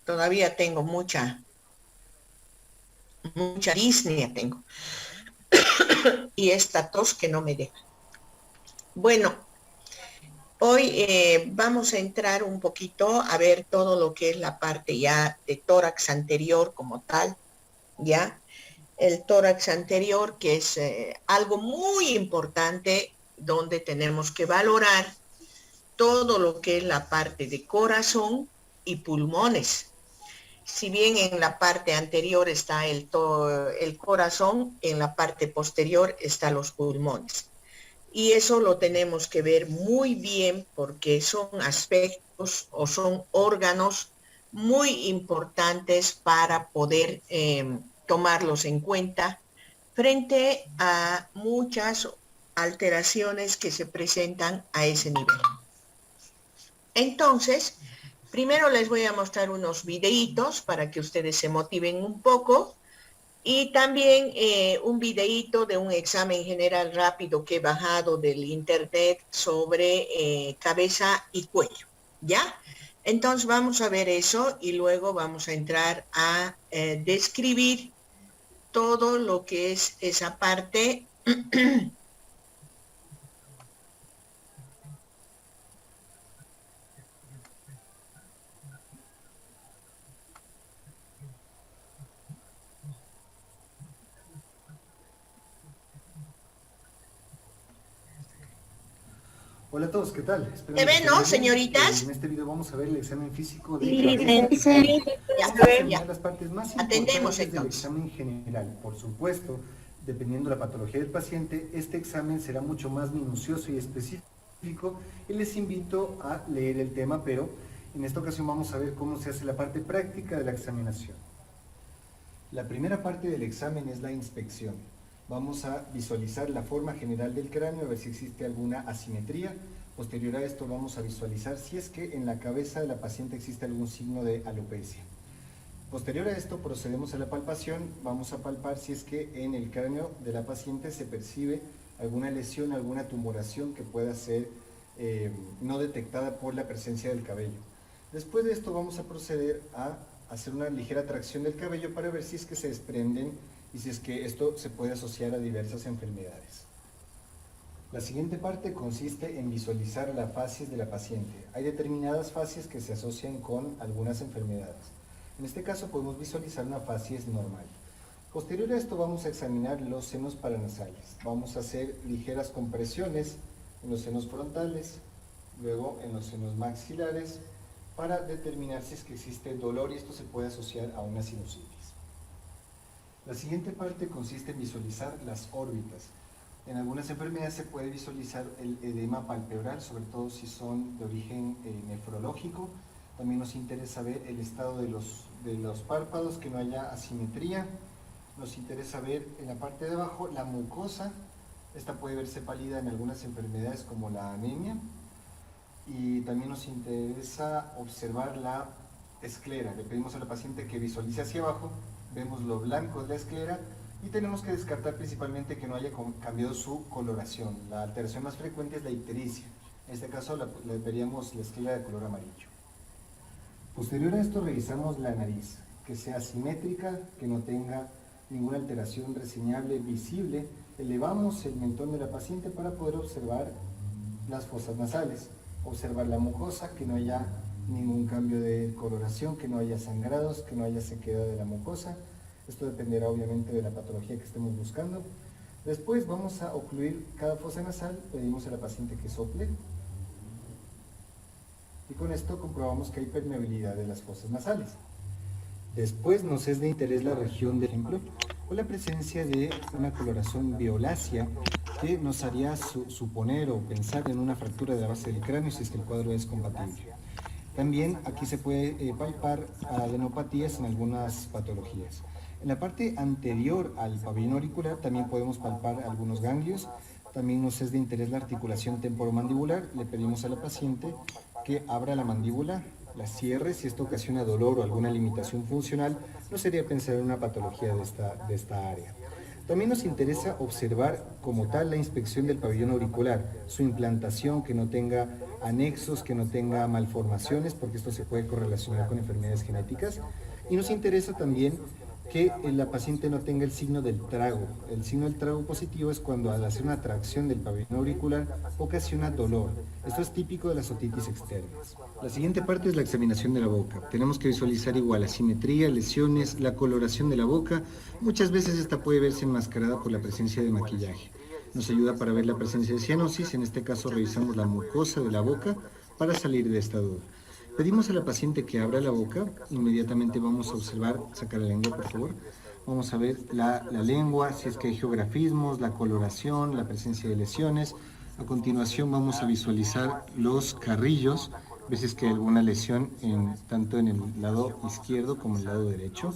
Todavía tengo mucha disnea tengo. Y esta tos que no me deja. Bueno, hoy vamos a entrar un poquito a ver todo lo que es la parte ya de tórax anterior como tal, ¿ya? El tórax anterior, que es algo muy importante donde tenemos que valorar todo lo que es la parte de corazón y pulmones. Si bien en la parte anterior está el corazón, en la parte posterior están los pulmones. Y eso lo tenemos que ver muy bien porque son aspectos o son órganos muy importantes para poder tomarlos en cuenta frente a muchas alteraciones que se presentan a ese nivel. Entonces, primero les voy a mostrar unos videitos para que ustedes se motiven un poco y también un videíto de un examen general rápido que he bajado del internet sobre cabeza y cuello, ¿ya? Entonces vamos a ver eso y luego vamos a entrar a describir todo lo que es esa parte. Hola a todos, ¿qué tal? Espero ¿Se que ven, estén no, muy bien. señoritas? En este video vamos a ver el examen físico de Sí, cabeza y sí, cuello. ya, Vamos a examinar ya. las partes más Atendemos importantes del entonces. examen general. Por supuesto, dependiendo de la patología del paciente, este examen será mucho más minucioso y específico y les invito a leer el tema, pero en esta ocasión vamos a ver cómo se hace la parte práctica de la examinación. La primera parte del examen es la inspección. Vamos a visualizar la forma general del cráneo, a ver si existe alguna asimetría. Posterior a esto vamos a visualizar si es que en la cabeza de la paciente existe algún signo de alopecia. Posterior a esto procedemos a la palpación, vamos a palpar si es que en el cráneo de la paciente se percibe alguna lesión, alguna tumoración que pueda ser no detectada por la presencia del cabello. Después de esto vamos a proceder a hacer una ligera tracción del cabello para ver si es que se desprenden y si es que esto se puede asociar a diversas enfermedades. La siguiente parte consiste en visualizar la facies de la paciente. Hay determinadas facies que se asocian con algunas enfermedades. En este caso podemos visualizar una facies normal. Posterior a esto vamos a examinar los senos paranasales. Vamos a hacer ligeras compresiones en los senos frontales, luego en los senos maxilares, para determinar si es que existe dolor y esto se puede asociar a una sinusitis. La siguiente parte consiste en visualizar las órbitas. En algunas enfermedades se puede visualizar el edema palpebral, sobre todo si son de origen nefrológico. También nos interesa ver el estado de los párpados, que no haya asimetría. Nos interesa ver en la parte de abajo la mucosa. Esta puede verse pálida en algunas enfermedades como la anemia. Y también nos interesa observar la esclera. Le pedimos a la paciente que visualice hacia abajo, vemos lo blanco de la esclera y tenemos que descartar principalmente que no haya cambiado su coloración. La alteración más frecuente es la ictericia. En este caso le veríamos la esclera de color amarillo. Posterior a esto revisamos la nariz, que sea simétrica, que no tenga ninguna alteración reseñable visible. Elevamos el mentón de la paciente para poder observar las fosas nasales. Observar la mucosa, que no haya ningún cambio de coloración, que no haya sangrados, que no haya sequedad de la mucosa. Esto dependerá obviamente de la patología que estemos buscando. Después vamos a ocluir cada fosa nasal, pedimos a la paciente que sople. Y con esto comprobamos que hay permeabilidad de las fosas nasales. Después nos es de interés la región del ejemplo, o la presencia de una coloración violácea que nos haría suponer o pensar en una fractura de la base del cráneo si es que el cuadro es compatible. También aquí se puede palpar adenopatías en algunas patologías. En la parte anterior al pabellón auricular también podemos palpar algunos ganglios. También nos es de interés la articulación temporomandibular. Le pedimos a la paciente que abra la mandíbula, la cierre. Si esto ocasiona dolor o alguna limitación funcional, no sería pensar en una patología de esta área. También nos interesa observar como tal la inspección del pabellón auricular, su implantación, que no tenga anexos, que no tenga malformaciones, porque esto se puede correlacionar con enfermedades genéticas. Y nos interesa también que la paciente no tenga el signo del trago. El signo del trago positivo es cuando al hacer una tracción del pabellón auricular ocasiona dolor. Esto es típico de las otitis externas. La siguiente parte es la examinación de la boca. Tenemos que visualizar igual la simetría, lesiones, la coloración de la boca. Muchas veces esta puede verse enmascarada por la presencia de maquillaje. Nos ayuda para ver la presencia de cianosis. En este caso revisamos la mucosa de la boca para salir de esta duda. Pedimos a la paciente que abra la boca, inmediatamente vamos a observar, sacar la lengua por favor, vamos a ver la lengua, si es que hay geografismos, la coloración, la presencia de lesiones. A continuación vamos a visualizar los carrillos, ver si es que hay alguna lesión tanto en el lado izquierdo como en el lado derecho.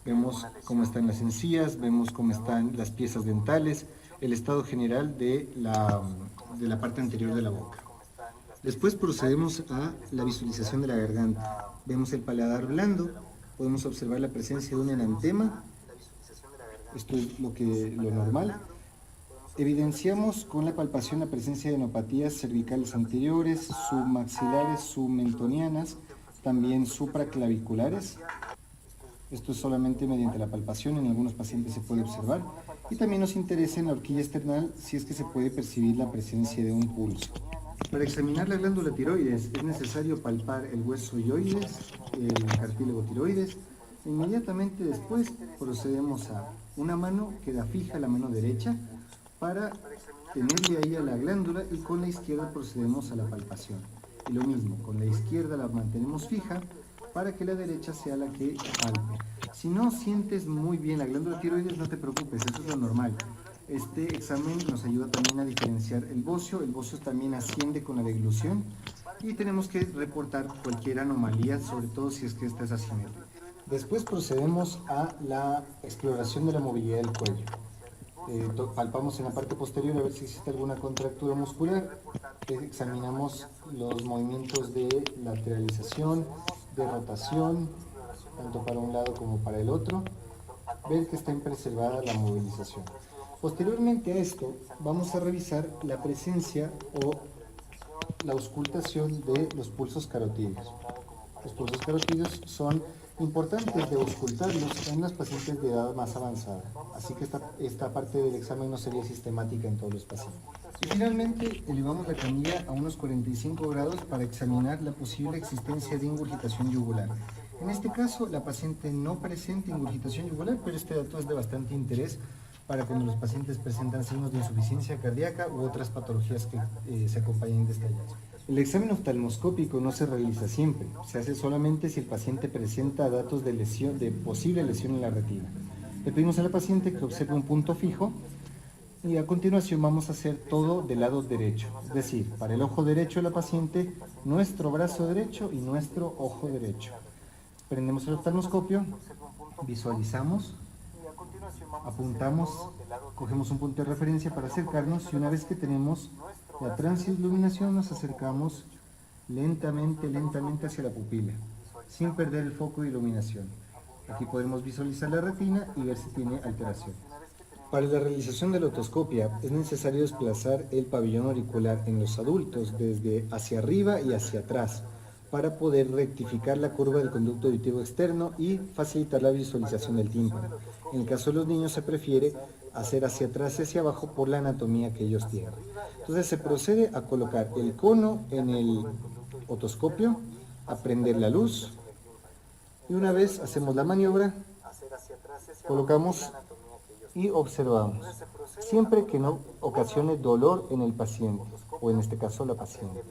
Vemos cómo están las encías, vemos cómo están las piezas dentales, el estado general de la parte anterior de la boca. Después procedemos a la visualización de la garganta. Vemos el paladar blando, podemos observar la presencia de un enantema, esto es lo normal. Evidenciamos con la palpación la presencia de enopatías cervicales anteriores, submaxilares, submentonianas, también supraclaviculares. Esto es solamente mediante la palpación, en algunos pacientes se puede observar. Y también nos interesa en la horquilla esternal si es que se puede percibir la presencia de un pulso. Para examinar la glándula tiroides es necesario palpar el hueso hioides, el cartílago tiroides. Inmediatamente después procedemos a una mano, queda fija la mano derecha, para tenerle ahí a la glándula y con la izquierda procedemos a la palpación. Y lo mismo, con la izquierda la mantenemos fija para que la derecha sea la que palpe. Si no sientes muy bien la glándula tiroides, no te preocupes, eso es lo normal. Este examen nos ayuda también a diferenciar el bocio también asciende con la deglución y tenemos que reportar cualquier anomalía, sobre todo si es que esta es asimétrica. Después procedemos a la exploración de la movilidad del cuello. Palpamos en la parte posterior a ver si existe alguna contractura muscular, examinamos los movimientos de lateralización, de rotación, tanto para un lado como para el otro, ver que está preservada la movilización. Posteriormente a esto, vamos a revisar la presencia o la auscultación de los pulsos carotídeos. Los pulsos carotídeos son importantes de auscultarlos en los pacientes de edad más avanzada, así que esta parte del examen no sería sistemática en todos los pacientes. Y finalmente, elevamos la camilla a unos 45 grados para examinar la posible existencia de ingurgitación yugular. En este caso, la paciente no presenta ingurgitación yugular, pero este dato es de bastante interés para cuando los pacientes presentan signos de insuficiencia cardíaca u otras patologías que se acompañen de este hallazgo. El examen oftalmoscópico no se realiza siempre, se hace solamente si el paciente presenta datos de posible lesión en la retina. Le pedimos a la paciente que observe un punto fijo y a continuación vamos a hacer todo del lado derecho, es decir, para el ojo derecho de la paciente, nuestro brazo derecho y nuestro ojo derecho. Prendemos el oftalmoscopio, visualizamos, apuntamos, cogemos un punto de referencia para acercarnos y una vez que tenemos la transiluminación nos acercamos lentamente hacia la pupila, sin perder el foco de iluminación. Aquí podemos visualizar la retina y ver si tiene alteración. Para la realización de la otoscopia es necesario desplazar el pabellón auricular en los adultos desde hacia arriba y hacia atrás para poder rectificar la curva del conducto auditivo externo y facilitar la visualización del tímpano. En el caso de los niños se prefiere hacer hacia atrás y hacia abajo por la anatomía que ellos tienen. Entonces se procede a colocar el cono en el otoscopio, a prender la luz y una vez hacemos la maniobra, colocamos y observamos, siempre que no ocasione dolor en el paciente o en este caso la paciente.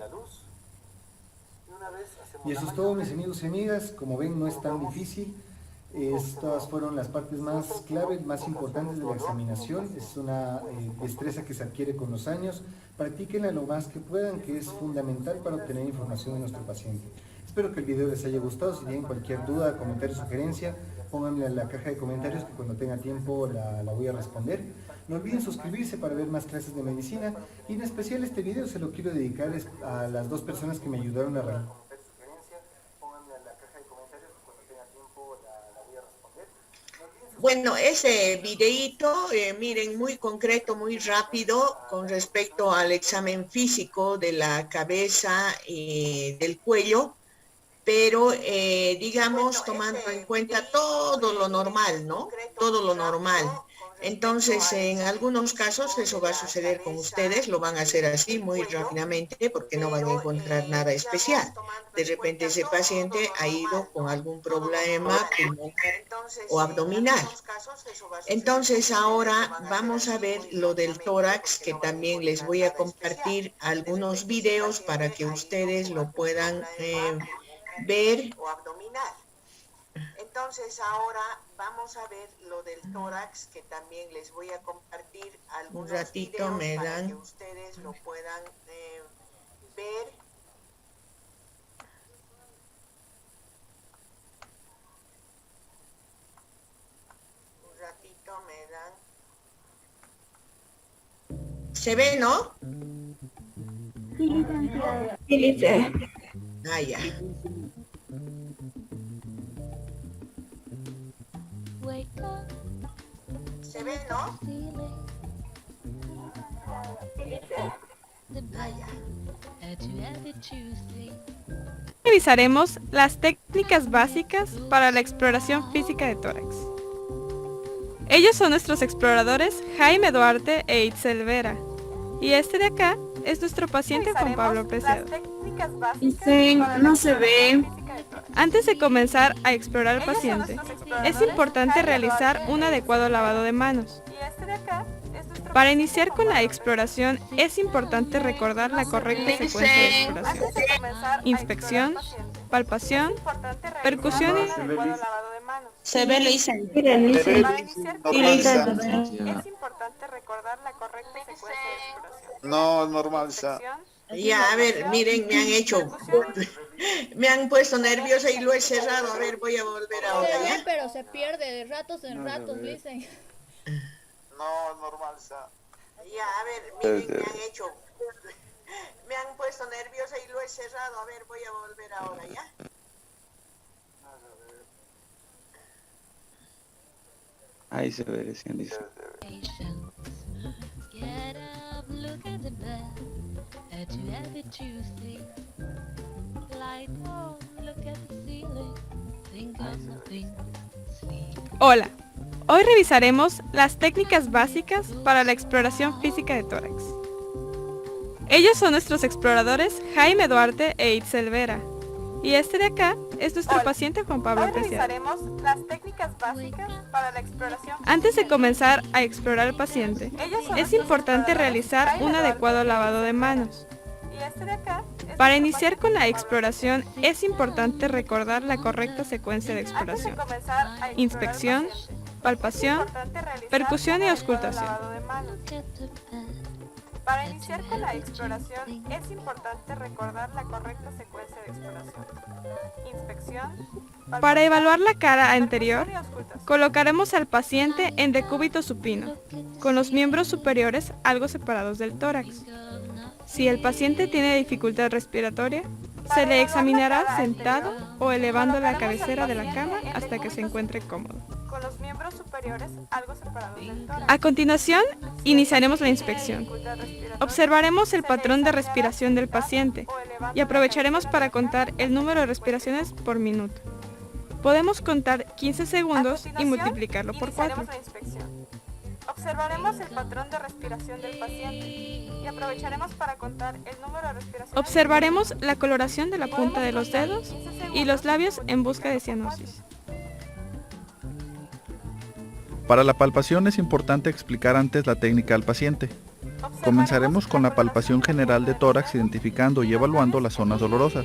Y eso es todo, mis amigos y amigas. Como ven, no es tan difícil. Estas fueron las partes más claves, más importantes de la examinación. Es una destreza que se adquiere con los años. Practíquenla lo más que puedan, que es fundamental para obtener información de nuestro paciente. Espero que el video les haya gustado. Si tienen cualquier duda, comentario, sugerencia, pónganla en la caja de comentarios que cuando tenga tiempo la voy a responder. No olviden suscribirse para ver más clases de medicina. Y en especial este video se lo quiero dedicar a las dos personas que me ayudaron a realizar. Bueno, ese videíto, miren, muy concreto, muy rápido con respecto al examen físico de la cabeza y del cuello, pero digamos tomando en cuenta todo lo normal, ¿no? Todo lo normal. Entonces, en algunos casos eso va a suceder con ustedes, lo van a hacer así muy rápidamente porque no van a encontrar nada especial. De repente ese paciente ha ido con algún problema pulmonar o abdominal. Entonces ahora vamos a ver lo del tórax, que también les voy a compartir algunos videos para que ustedes lo puedan ver. Entonces ahora vamos a ver lo del tórax, que también les voy a compartir algunos un ratito me dan para que ustedes lo puedan ver. Un ratito me dan. ¿Se ve, no? Sí, licenciada. Sí, licenciada. Ah, ya. ¿Se ve, no? Revisaremos las técnicas básicas para la exploración física de tórax. Ellos son nuestros exploradores Jaime Duarte e Itzel Vera. Y este de acá es nuestro paciente Juan Pablo Preciado. No se ve. Antes de comenzar a explorar al paciente, es importante realizar un adecuado lavado de manos. Para iniciar con la exploración, es importante recordar la correcta secuencia de exploración. Inspección, palpación, percusión y... Se ve, lo hice. Para iniciar con la exploración, es importante recordar la correcta secuencia de exploración. No, normal, ya. Ya, a ver, miren, me han hecho, me han puesto nerviosa y lo he cerrado. A ver, voy a volver ahora, ¿ya? Pero se pierde de ratos en ratos, dicen. No, normal, ya. Ya, a ver, miren, me han hecho, me han puesto nerviosa y lo he cerrado. A ver, voy a volver ahora, ¿ya? Ahí se ve, recién dice. Hola, hoy revisaremos las técnicas básicas para la exploración física de tórax. Ellos son nuestros exploradores Jaime Duarte e Itzel Vera. Y este de acá es nuestro paciente Juan Pablo Preciado. Revisaremos las técnicas básicas para la exploración. Antes de comenzar a explorar al paciente, es importante realizar un adecuado lavado de manos. Para iniciar con la exploración, es importante recordar la correcta secuencia de exploración. Inspección, palpación, percusión y auscultación. Para iniciar con la exploración, es importante recordar la correcta secuencia de exploración. Inspección. Para evaluar la cara anterior, colocaremos al paciente en decúbito supino, con los miembros superiores algo separados del tórax. Si el paciente tiene dificultad respiratoria, se le examinará sentado o elevando la cabecera de la cama hasta que se encuentre cómodo. Con los miembros superiores algo separados del tórax. A continuación, iniciaremos la inspección. Observaremos el patrón de respiración del paciente y aprovecharemos para contar el número de respiraciones por minuto. Podemos contar 15 segundos y multiplicarlo por 4. Observaremos el patrón de respiración del paciente y aprovecharemos para contar el número de respiraciones. Observaremos la coloración de la punta de los dedos y los labios en busca de cianosis. Para la palpación es importante explicar antes la técnica al paciente. Comenzaremos con la palpación general de tórax identificando y evaluando las zonas dolorosas.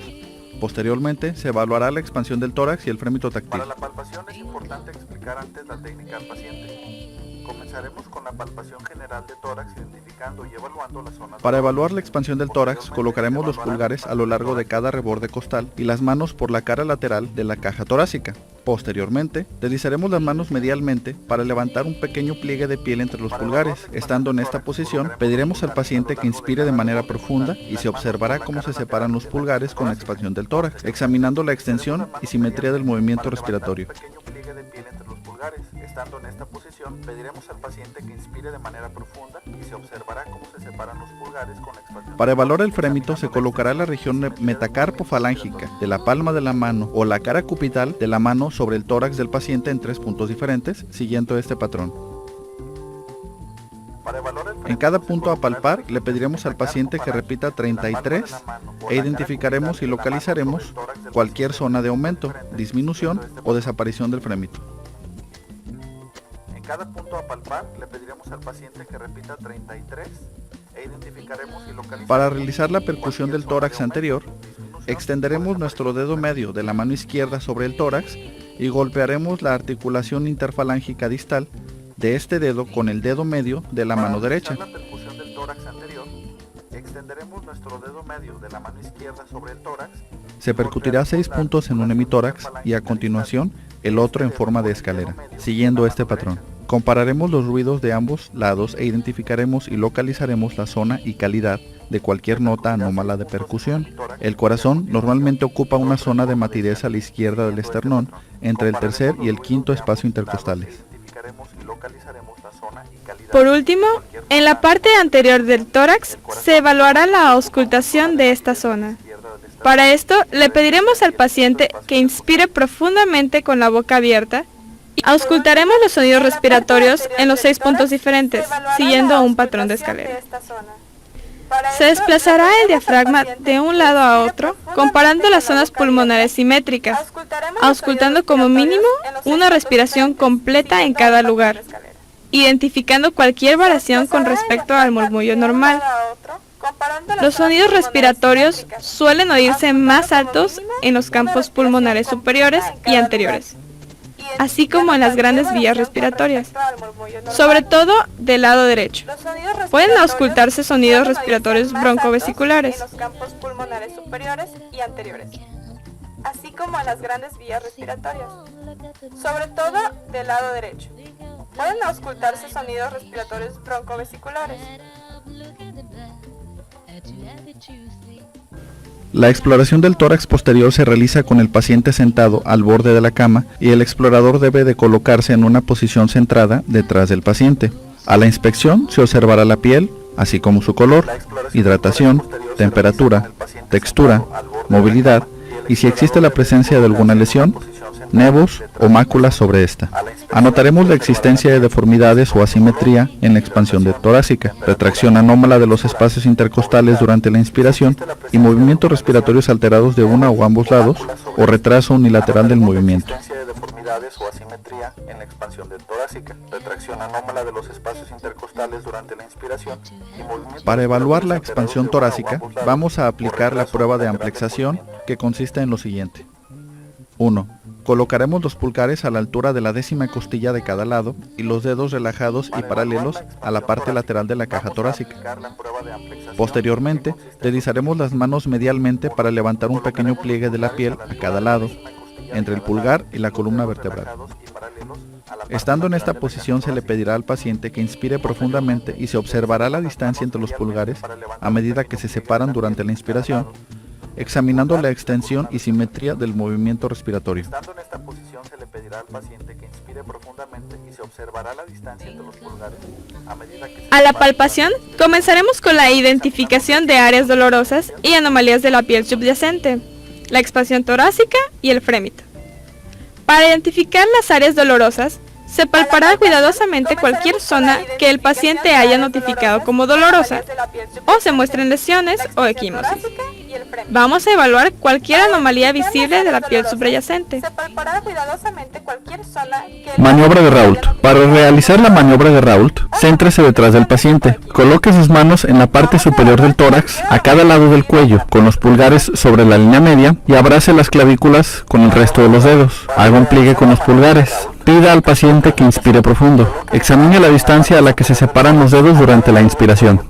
Posteriormente se evaluará la expansión del tórax y el frémito táctil. Para la palpación es importante explicar antes la técnica al paciente. Comenzaremos con la palpación general de tórax identificando y evaluando las zonas. Para evaluar la expansión del tórax colocaremos los pulgares a lo largo de cada reborde costal y las manos por la cara lateral de la caja torácica. Posteriormente, deslizaremos las manos medialmente para levantar un pequeño pliegue de piel entre los pulgares. Estando en esta posición, pediremos al paciente que inspire de manera profunda y se observará cómo se separan los pulgares con la expansión del tórax, examinando la extensión y simetría del movimiento respiratorio. Estando en esta posición, pediremos al paciente que inspire de manera profunda y se observará cómo se separan los pulgares con expansión. Para evaluar el frémito se colocará la región metacarpofalángica de la palma de la mano o la cara cubital de la mano sobre el tórax del paciente en 3 puntos diferentes, siguiendo este patrón. En cada punto a palpar le pediremos al paciente que repita 33 e identificaremos y localizaremos cualquier zona de aumento, disminución o desaparición del frémito. En cada punto a palpar le pediremos al paciente que repita 33 e identificaremos y localizaremos. Para realizar la percusión del tórax anterior, extenderemos nuestro dedo medio de la mano izquierda sobre el tórax y golpearemos la articulación interfalángica distal de este dedo con el dedo medio de la mano derecha. Para realizar la percusión del tórax anterior, extenderemos nuestro dedo medio de la mano izquierda sobre el tórax. Se percutirá 6 puntos en un hemitórax y a continuación el otro en forma de escalera, siguiendo este patrón. Compararemos los ruidos de ambos lados e identificaremos y localizaremos la zona y calidad de cualquier nota anómala de percusión. El corazón normalmente ocupa una zona de matidez a la izquierda del esternón, entre el tercer y el quinto espacio intercostales. Por último, en la parte anterior del tórax se evaluará la auscultación de esta zona. Para esto, le pediremos al paciente que inspire profundamente con la boca abierta y auscultaremos los sonidos respiratorios en los 6 puntos diferentes, siguiendo un patrón de escalera. Se desplazará el diafragma de un lado a otro, comparando las zonas pulmonares simétricas, auscultando como mínimo una respiración completa en cada lugar, identificando cualquier variación con respecto al murmullo normal. Los sonidos respiratorios suelen oírse más altos en los campos pulmonares superiores y anteriores, así como en las grandes vías respiratorias, sobre todo del lado derecho. Pueden auscultarse sonidos respiratorios broncovesiculares, así como en las grandes vías respiratorias, sobre todo del lado derecho. Pueden auscultarse sonidos respiratorios broncovesiculares. La exploración del tórax posterior se realiza con el paciente sentado al borde de la cama y el explorador debe de colocarse en una posición centrada detrás del paciente. A la inspección se observará la piel, así como su color, hidratación, temperatura, textura, movilidad y si existe la presencia de alguna lesión, nevos o máculas sobre esta. Anotaremos la existencia de deformidades o asimetría en la expansión torácica, retracción anómala de los espacios intercostales durante la inspiración y movimientos respiratorios alterados de una o ambos lados o retraso unilateral del movimiento. O asimetría en la expansión torácica, retracción anómala de los espacios intercostales durante la inspiración y movimiento. Para evaluar la expansión torácica, vamos a aplicar la prueba de amplexación, que consiste en lo siguiente. 1. Colocaremos los pulgares a la altura de la 10ª costilla de cada lado y los dedos relajados y paralelos a la parte lateral de la caja torácica. Posteriormente, deslizaremos las manos medialmente para levantar un pequeño pliegue de la piel a cada lado, entre el pulgar y la columna vertebral. Estando en esta posición se le pedirá al paciente que inspire profundamente y se observará la distancia entre los pulgares a medida que se separan durante la inspiración, examinando la extensión y simetría del movimiento respiratorio. Estando en esta posición se le pedirá al paciente que inspire profundamente y se observará la distancia entre los pulgares a medida que A la palpación, comenzaremos con la identificación de áreas dolorosas y anomalías de la piel subyacente, la expansión torácica y el frémito. Para identificar las áreas dolorosas, se palpará cuidadosamente cualquier zona que el paciente haya notificado como dolorosa o se muestren lesiones o equimosis. Vamos a evaluar cualquier anomalía visible de la piel subyacente. Maniobra de Raoult. Para realizar la maniobra de Raoult, céntrese detrás del paciente. Coloque sus manos en la parte superior del tórax, a cada lado del cuello, con los pulgares sobre la línea media y abrace las clavículas con el resto de los dedos. Haga un pliegue con los pulgares. Pida al paciente que inspire profundo. Examine la distancia a la que se separan los dedos durante la inspiración.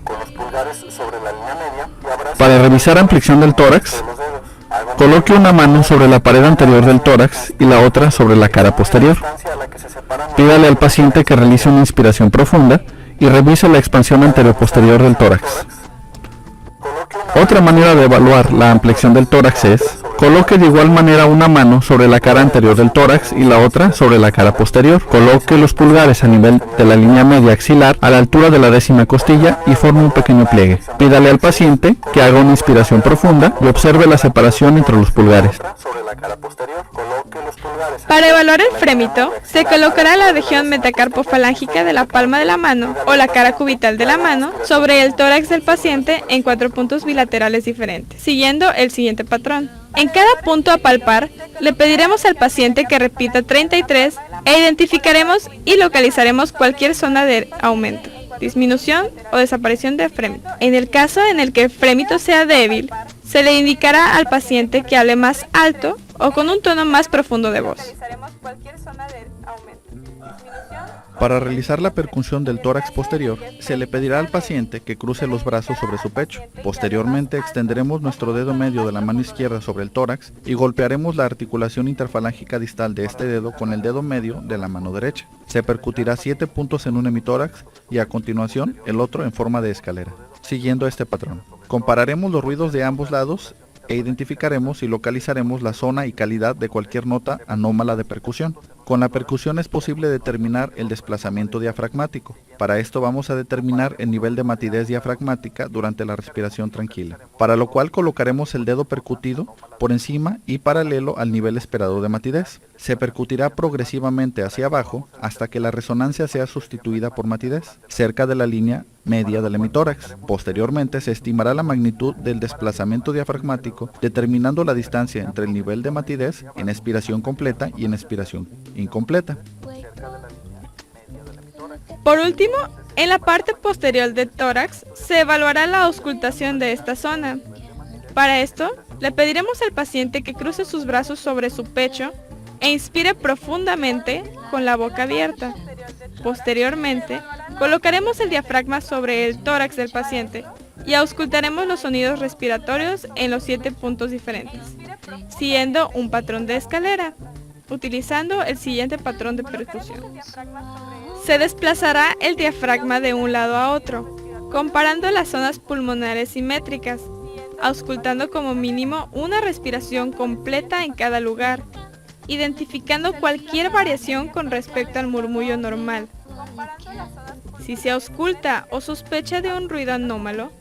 Para revisar ampliación del tórax, coloque una mano sobre la pared anterior del tórax y la otra sobre la cara posterior. Pídale al paciente que realice una inspiración profunda y revise la expansión anterior-posterior del tórax. Otra manera de evaluar la ampliación del tórax es Coloque de igual manera una mano sobre la cara anterior del tórax y la otra sobre la cara posterior. Coloque los pulgares a nivel de la línea media axilar a la altura de la 10ª costilla y forme un pequeño pliegue. Pídale al paciente que haga una inspiración profunda y observe la separación entre los pulgares. Para evaluar el frémito, se colocará la región metacarpofalángica de la palma de la mano o la cara cubital de la mano sobre el tórax del paciente en 4 puntos bilaterales diferentes, siguiendo el siguiente patrón. En cada punto a palpar, le pediremos al paciente que repita 33 e identificaremos y localizaremos cualquier zona de aumento, disminución o desaparición de frémito. En el caso en el que el frémito sea débil, se le indicará al paciente que hable más alto o con un tono más profundo de voz. Para realizar la percusión del tórax posterior, se le pedirá al paciente que cruce los brazos sobre su pecho. Posteriormente extenderemos nuestro dedo medio de la mano izquierda sobre el tórax y golpearemos la articulación interfalángica distal de este dedo con el dedo medio de la mano derecha. Se percutirá 7 puntos en un hemitórax y a continuación el otro en forma de escalera, siguiendo este patrón. Compararemos los ruidos de ambos lados e identificaremos y localizaremos la zona y calidad de cualquier nota anómala de percusión. Con la percusión es posible determinar el desplazamiento diafragmático. Para esto vamos a determinar el nivel de matidez diafragmática durante la respiración tranquila, para lo cual colocaremos el dedo percutido por encima y paralelo al nivel esperado de matidez. Se percutirá progresivamente hacia abajo hasta que la resonancia sea sustituida por matidez, cerca de la línea media del hemitórax. Posteriormente se estimará la magnitud del desplazamiento diafragmático, determinando la distancia entre el nivel de matidez en expiración completa y en expiración incompleta. Por último, en la parte posterior del tórax se evaluará la auscultación de esta zona. Para esto, le pediremos al paciente que cruce sus brazos sobre su pecho e inspire profundamente con la boca abierta. Posteriormente, colocaremos el diafragma sobre el tórax del paciente y auscultaremos los sonidos respiratorios en los 7 puntos diferentes, siguiendo un patrón de escalera, utilizando el siguiente patrón de percusión. Se desplazará el diafragma de un lado a otro, comparando las zonas pulmonares simétricas, auscultando como mínimo una respiración completa en cada lugar, identificando cualquier variación con respecto al murmullo normal. Si se ausculta o sospecha de un ruido anómalo,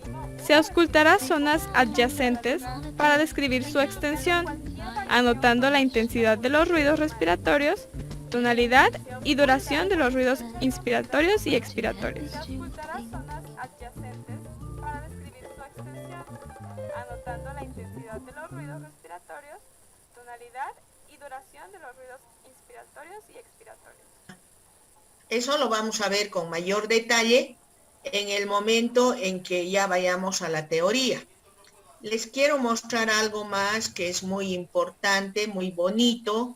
se auscultará zonas adyacentes para describir su extensión, anotando la intensidad de los ruidos respiratorios, tonalidad y duración de los ruidos inspiratorios y expiratorios. Eso lo vamos a ver con mayor detalle en el momento en que ya vayamos a la teoría. Les quiero mostrar algo más que es muy importante, muy bonito,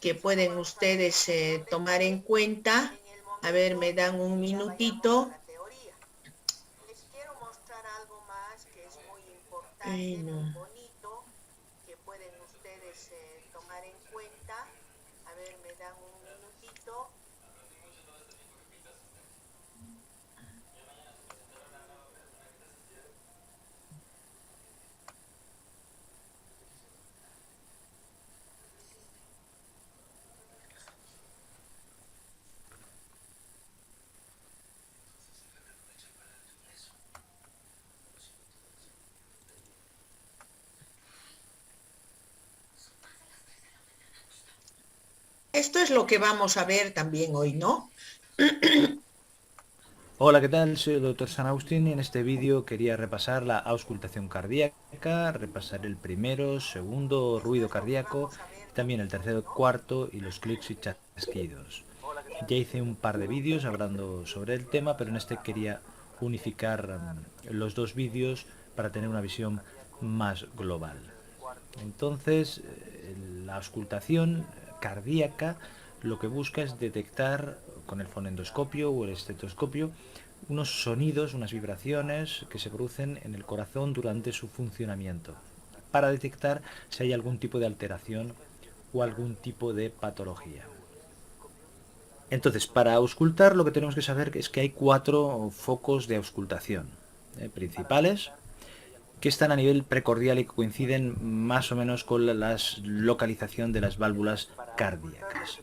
que pueden ustedes tomar en cuenta. A ver, me dan un minutito. Les quiero mostrar algo más que es muy importante, muy bonito, que pueden ustedes tomar en cuenta. A ver, me dan un minutito. Esto es lo que vamos a ver también hoy, ¿no? Hola, ¿qué tal? Soy el Dr. San Agustín y en este vídeo quería repasar la auscultación cardíaca, repasar el primero, segundo, ruido cardíaco, también el tercero, cuarto y los clics y chasquidos. Ya hice un par de vídeos hablando sobre el tema, pero en este quería unificar los dos vídeos para tener una visión más global. Entonces, la auscultación cardíaca lo que busca es detectar con el fonendoscopio o el estetoscopio unos sonidos, unas vibraciones que se producen en el corazón durante su funcionamiento, para detectar si hay algún tipo de alteración o algún tipo de patología. Entonces, para auscultar lo que tenemos que saber es que hay 4 focos de auscultación principales. que están a nivel precordial y que coinciden más o menos con la localización de las válvulas cardíacas.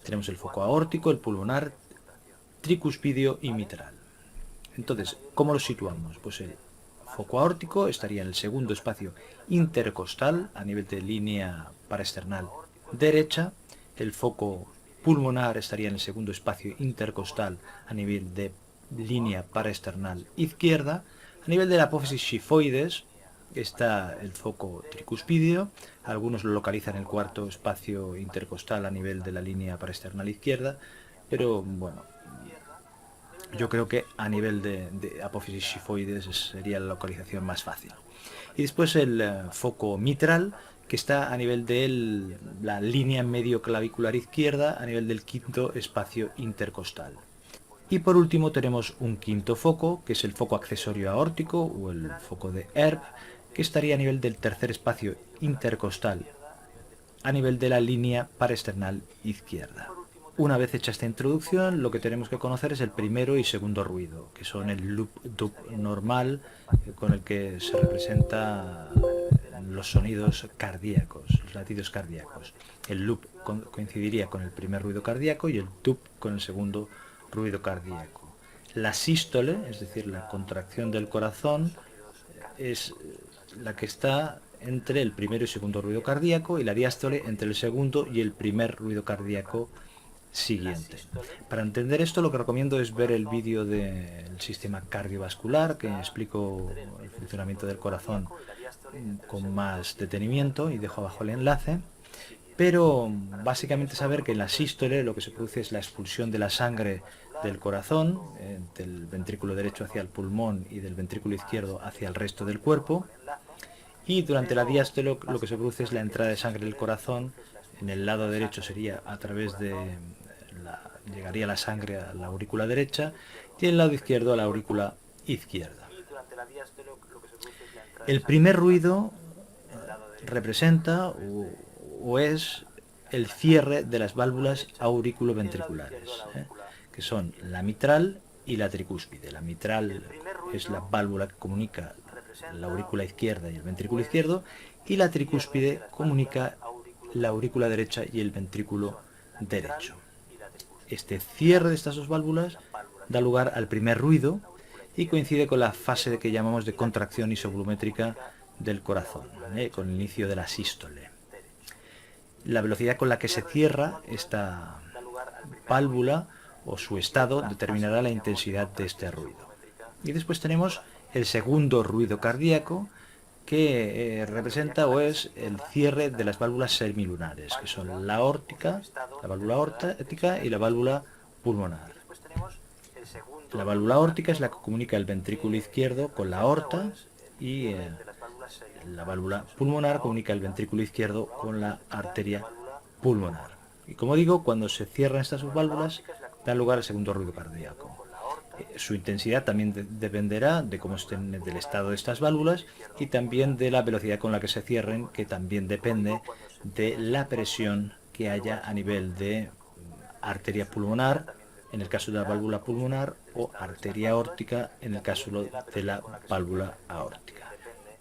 Tenemos el foco aórtico, el pulmonar, tricuspidio y mitral. Entonces, ¿cómo lo situamos? Pues el foco aórtico estaría en el segundo espacio intercostal a nivel de línea paraesternal derecha. El foco pulmonar estaría en el segundo espacio intercostal a nivel de línea paraesternal izquierda. A nivel de la apófisis xifoides está el foco tricuspidio. Algunos lo localizan en el cuarto espacio intercostal a nivel de la línea paraesternal izquierda, pero bueno, yo creo que a nivel de apófisis xifoides sería la localización más fácil. Y después el foco mitral, que está a nivel de la línea medio clavicular izquierda, a nivel del quinto espacio intercostal. Y por último tenemos un quinto foco, que es el foco accesorio aórtico o el foco de Erbb, que estaría a nivel del tercer espacio intercostal, a nivel de la línea paraesternal izquierda. Una vez hecha esta introducción, lo que tenemos que conocer es el primero y segundo ruido, que son el loop-dub normal, con el que se representa los sonidos cardíacos, los latidos cardíacos. El loop coincidiría con el primer ruido cardíaco y el dub con el segundo ruido cardíaco. La sístole, es decir, la contracción del corazón, es la que está entre el primero y segundo ruido cardíaco, y la diástole entre el segundo y el primer ruido cardíaco siguiente. Para entender esto, lo que recomiendo es ver el vídeo del sistema cardiovascular, que explico el funcionamiento del corazón con más detenimiento, y dejo abajo el enlace. Pero básicamente saber que en la sístole lo que se produce es la expulsión de la sangre del corazón, del ventrículo derecho hacia el pulmón y del ventrículo izquierdo hacia el resto del cuerpo. Y durante la diástole lo que se produce es la entrada de sangre del corazón. En el lado derecho sería a través de llegaría la sangre a la aurícula derecha, y en el lado izquierdo a la aurícula izquierda. El primer ruido representa o es el cierre de las válvulas auriculoventriculares, que son la mitral y la tricúspide. La mitral es la válvula que comunica la aurícula izquierda y el ventrículo izquierdo, y la tricúspide comunica la aurícula derecha y el ventrículo derecho. Este cierre de estas dos válvulas da lugar al primer ruido y coincide con la fase que llamamos de contracción isovolumétrica del corazón, con el inicio de la sístole. La velocidad con la que se cierra esta válvula o su estado determinará la intensidad de este ruido. Y después tenemos el segundo ruido cardíaco, que representa o es el cierre de las válvulas semilunares, que son la aórtica, la válvula aórtica y la válvula pulmonar. La válvula aórtica es la que comunica el ventrículo izquierdo con la aorta, y la válvula pulmonar comunica el ventrículo izquierdo con la arteria pulmonar. Y como digo, cuando se cierran estas dos válvulas, da lugar al segundo ruido cardíaco. Su intensidad también dependerá de cómo estén, del estado de estas válvulas, y también de la velocidad con la que se cierren, que también depende de la presión que haya a nivel de arteria pulmonar, en el caso de la válvula pulmonar, o arteria aórtica, en el caso de la válvula aórtica.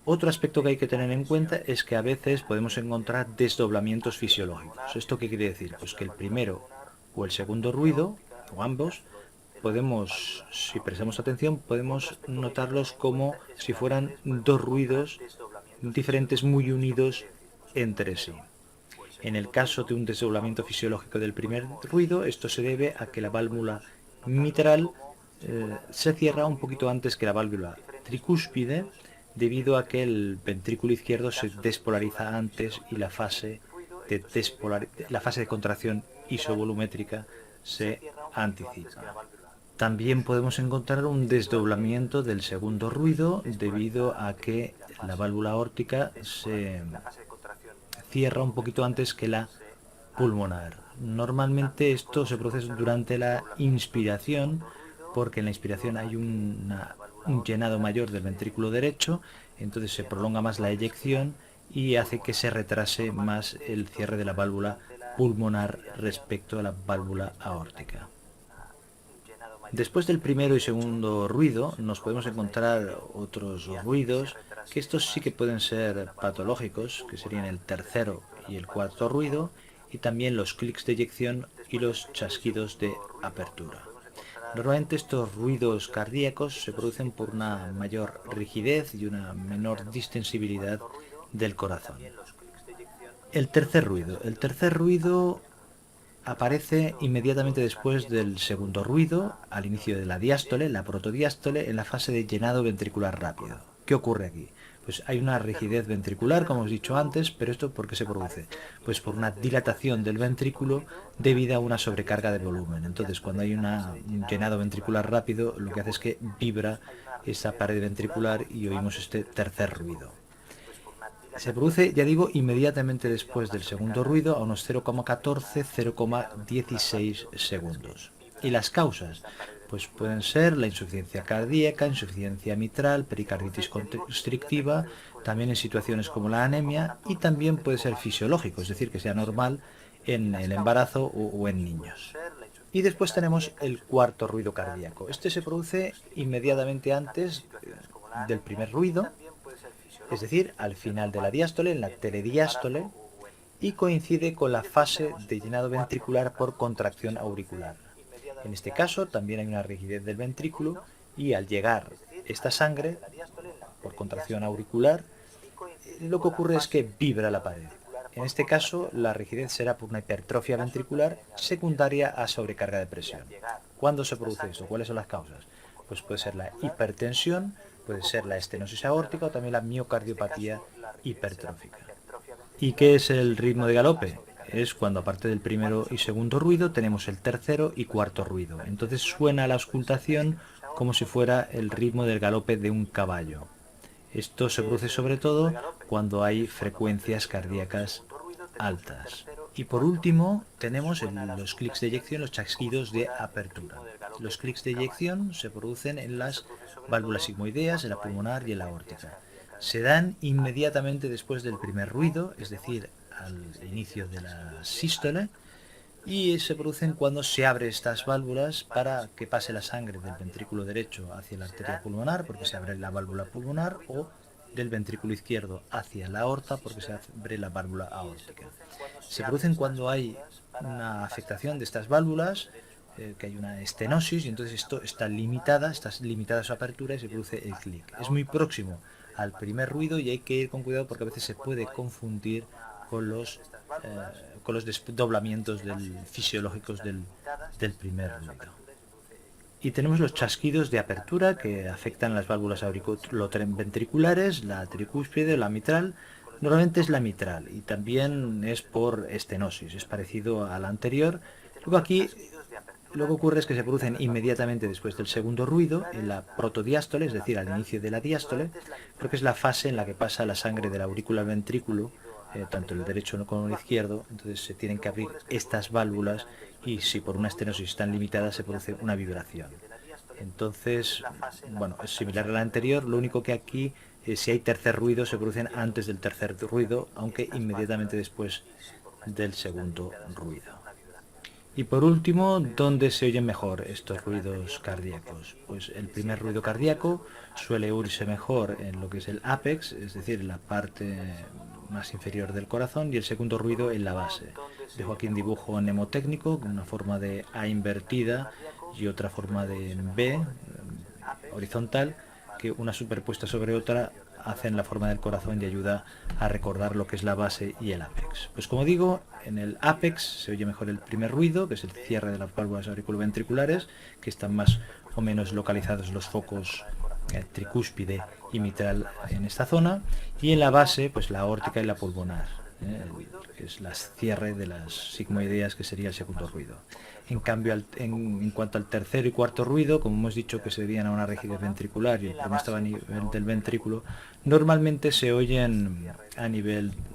Otro aspecto que hay que tener en cuenta es que a veces podemos encontrar desdoblamientos fisiológicos. ¿Esto qué quiere decir? Pues que el primero o el segundo ruido, o ambos, podemos, si prestamos atención, podemos notarlos como si fueran dos ruidos diferentes muy unidos entre sí. En el caso de un desdoblamiento fisiológico del primer ruido, esto se debe a que la válvula mitral se cierra un poquito antes que la válvula tricúspide, debido a que el ventrículo izquierdo se despolariza antes y la fase de contracción isovolumétrica se anticipa. También podemos encontrar un desdoblamiento del segundo ruido debido a que la válvula aórtica se cierra un poquito antes que la pulmonar. Normalmente esto se produce durante la inspiración, porque en la inspiración hay un llenado mayor del ventrículo derecho, entonces se prolonga más la eyección y hace que se retrase más el cierre de la válvula pulmonar respecto a la válvula aórtica. Después del primero y segundo ruido nos podemos encontrar otros ruidos que estos sí que pueden ser patológicos, que serían el tercero y el cuarto ruido, y también los clics de eyección y los chasquidos de apertura. Normalmente estos ruidos cardíacos se producen por una mayor rigidez y una menor distensibilidad del corazón. El tercer ruido aparece inmediatamente después del segundo ruido, al inicio de la diástole, la protodiástole, en la fase de llenado ventricular rápido. ¿Qué ocurre aquí? Pues hay una rigidez ventricular, como hemos dicho antes, pero ¿esto por qué se produce? Pues por una dilatación del ventrículo debido a una sobrecarga de volumen. Entonces, cuando hay un llenado ventricular rápido, lo que hace es que vibra esa pared ventricular y oímos este tercer ruido. Se produce, ya digo, inmediatamente después del segundo ruido a unos 0,14-0,16 segundos. ¿Y las causas? Pues pueden ser la insuficiencia cardíaca, insuficiencia mitral, pericarditis constrictiva, también en situaciones como la anemia, y también puede ser fisiológico, es decir, que sea normal en el embarazo o en niños. Y después tenemos el cuarto ruido cardíaco. Este se produce inmediatamente antes del primer ruido, es decir, al final de la diástole, en la telediástole, y coincide con la fase de llenado ventricular por contracción auricular. En este caso también hay una rigidez del ventrículo y al llegar esta sangre por contracción auricular, lo que ocurre es que vibra la pared. En este caso la rigidez será por una hipertrofia ventricular secundaria a sobrecarga de presión. ¿Cuándo se produce esto? ¿Cuáles son las causas? Pues puede ser la hipertensión, puede ser la estenosis aórtica o también la miocardiopatía hipertrófica. ¿Y qué es el ritmo de galope? Es cuando aparte del primero y segundo ruido tenemos el tercero y cuarto ruido. Entonces suena la auscultación como si fuera el ritmo del galope de un caballo. Esto se produce sobre todo cuando hay frecuencias cardíacas altas. Y por último tenemos los clics de eyección, los chasquidos de apertura. Los clics de eyección se producen en las válvulas sigmoideas, en la pulmonar y en la aórtica. Se dan inmediatamente después del primer ruido, es decir, al inicio de la sístole, y se producen cuando se abren estas válvulas para que pase la sangre del ventrículo derecho hacia la arteria pulmonar, porque se abre la válvula pulmonar, o del ventrículo izquierdo hacia la aorta, porque se abre la válvula aórtica. Se producen cuando hay una afectación de estas válvulas, que hay una estenosis, y entonces esto está limitada su apertura y se produce el clic. Es muy próximo al primer ruido y hay que ir con cuidado porque a veces se puede confundir con los desdoblamientos fisiológicos del primer ruido. Y tenemos los chasquidos de apertura que afectan las válvulas auriculoventriculares, la tricúspide, la mitral. Normalmente es la mitral y también es por estenosis, es parecido a la anterior. Luego aquí lo que ocurre es que se producen inmediatamente después del segundo ruido, en la protodiástole, es decir, al inicio de la diástole, porque es la fase en la que pasa la sangre de la aurícula al ventrículo, tanto el derecho como el izquierdo. Entonces se tienen que abrir estas válvulas y si por una estenosis están limitadas se produce una vibración. Entonces, bueno, es similar a la anterior, lo único que aquí, si hay tercer ruido, se producen antes del tercer ruido, aunque inmediatamente después del segundo ruido. Y por último, ¿dónde se oyen mejor estos ruidos cardíacos? Pues el primer ruido cardíaco suele oírse mejor en lo que es el ápex, es decir, en la parte más inferior del corazón, y el segundo ruido en la base. Dejo aquí un dibujo mnemotécnico con una forma de A invertida y otra forma de B horizontal, que una superpuesta sobre otra hacen la forma del corazón y ayuda a recordar lo que es la base y el ápex. Pues como digo, en el ápex se oye mejor el primer ruido, que es el cierre de las válvulas auriculoventriculares, que están más o menos localizados los focos tricúspide y mitral en esta zona, y en la base pues la aórtica y la pulmonar, que es el cierre de las sigmoideas, que sería el segundo ruido. En cambio, en cuanto al tercer y cuarto ruido, como hemos dicho que se debían a una rigidez ventricular y el problema estaba a nivel del ventrículo, normalmente se oyen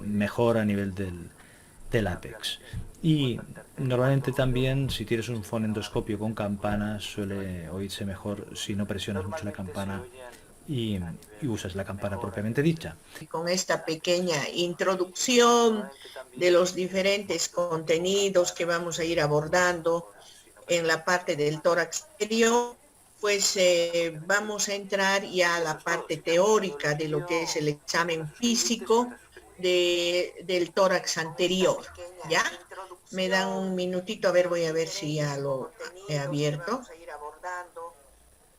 mejor a nivel del ápex. Y normalmente también, si tienes un fonendoscopio con campana, suele oírse mejor si no presionas mucho la campana y usas la campana propiamente dicha. Con esta pequeña introducción de los diferentes contenidos que vamos a ir abordando en la parte del tórax exterior, pues vamos a entrar ya a la parte teórica de lo que es el examen físico del tórax anterior, ¿ya? Me dan un minutito, a ver, voy a ver si ya lo he abierto. Vamos a ir abordando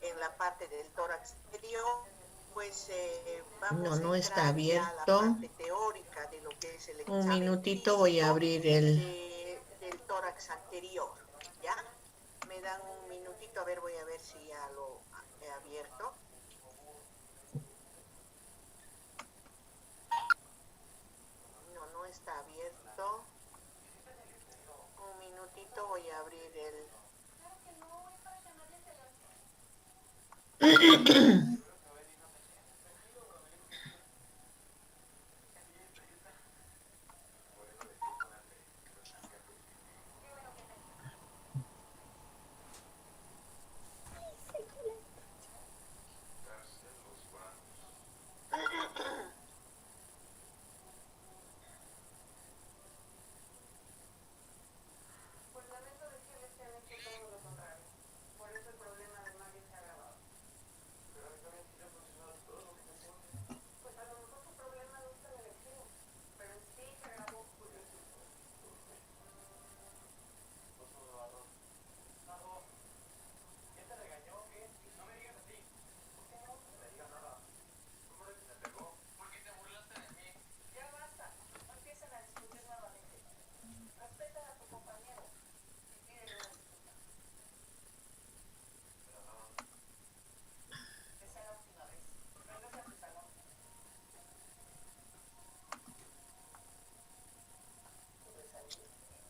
en la parte del tórax anterior, pues no está abierto. Un minutito, voy a abrir del tórax anterior, ¿ya? Me dan un minutito, a ver, voy a ver si ya lo he abierto. No está abierto. Un minutito, voy a abrir el...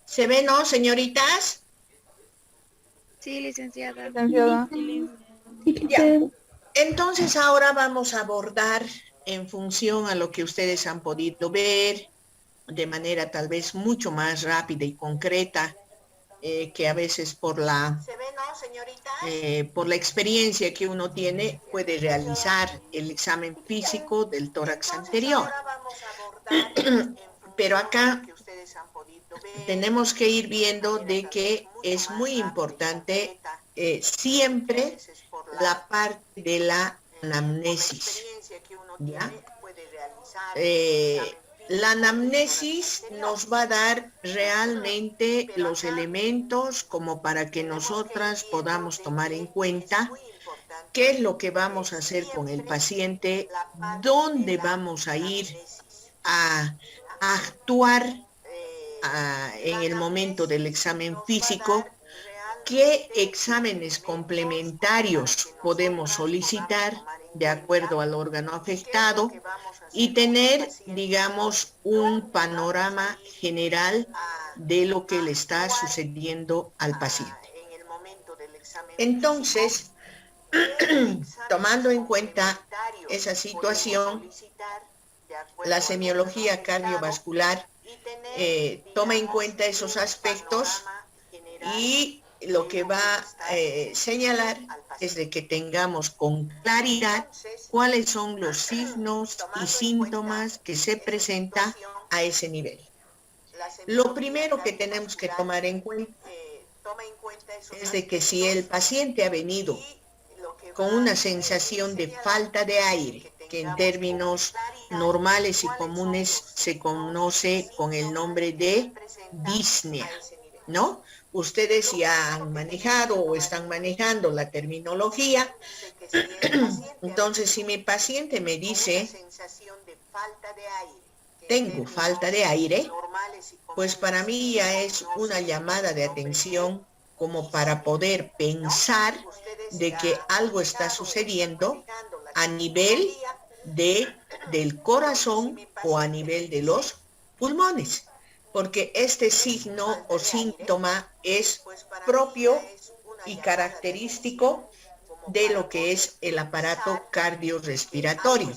¿Se ve, no, señoritas? Sí, licenciada. Ya. Entonces ahora vamos a abordar en función a lo que ustedes han podido ver, de manera tal vez mucho más rápida y concreta, que a veces por la experiencia que uno tiene puede realizar el examen físico del tórax anterior. Pero acá tenemos que ir viendo de que es muy importante siempre la parte de la anamnesis, ¿ya? La anamnesis nos va a dar realmente los elementos como para que nosotras podamos tomar en cuenta qué es lo que vamos a hacer con el paciente, dónde vamos a ir a actuar en el momento del examen físico, qué exámenes complementarios podemos solicitar de acuerdo al órgano afectado y tener, digamos, un panorama general de lo que le está sucediendo al paciente. Entonces, tomando en cuenta esa situación, la semiología cardiovascular toma en cuenta esos aspectos y lo que va a señalar es de que tengamos con claridad cuáles son los signos y síntomas que se presentan a ese nivel. Lo primero que tenemos que tomar en cuenta es de que si el paciente ha venido con una sensación de falta de aire, que en términos normales y comunes se conoce con el nombre de disnea, ¿no? Ustedes ya han manejado o están manejando la terminología. Entonces, si mi paciente me dice, tengo falta de aire, pues para mí ya es una llamada de atención como para poder pensar de que algo está sucediendo a nivel del corazón o a nivel de los pulmones, porque este signo o síntoma es propio y característico de lo que es el aparato cardiorrespiratorio.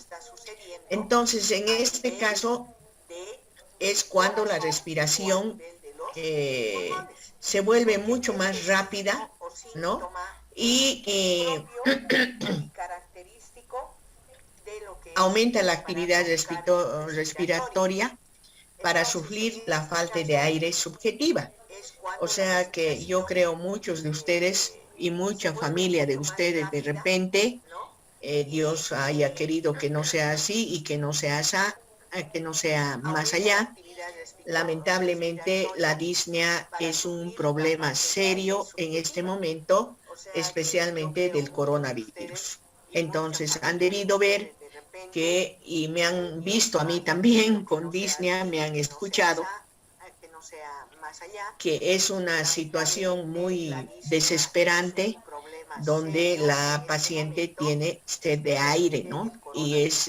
Entonces, en este caso, es cuando la respiración se vuelve mucho más rápida, ¿no? Y aumenta la actividad respiratoria para suplir la falta de aire subjetiva. O sea que yo creo muchos de ustedes y mucha familia de ustedes de repente, Dios haya querido que no sea así y que no sea que no sea más allá. Lamentablemente la disnea es un problema serio en este momento, especialmente del coronavirus. Entonces han debido ver que, y me han visto a mí también con disnea, me han escuchado, que es una situación muy desesperante donde la paciente tiene sed de aire, ¿no? Y es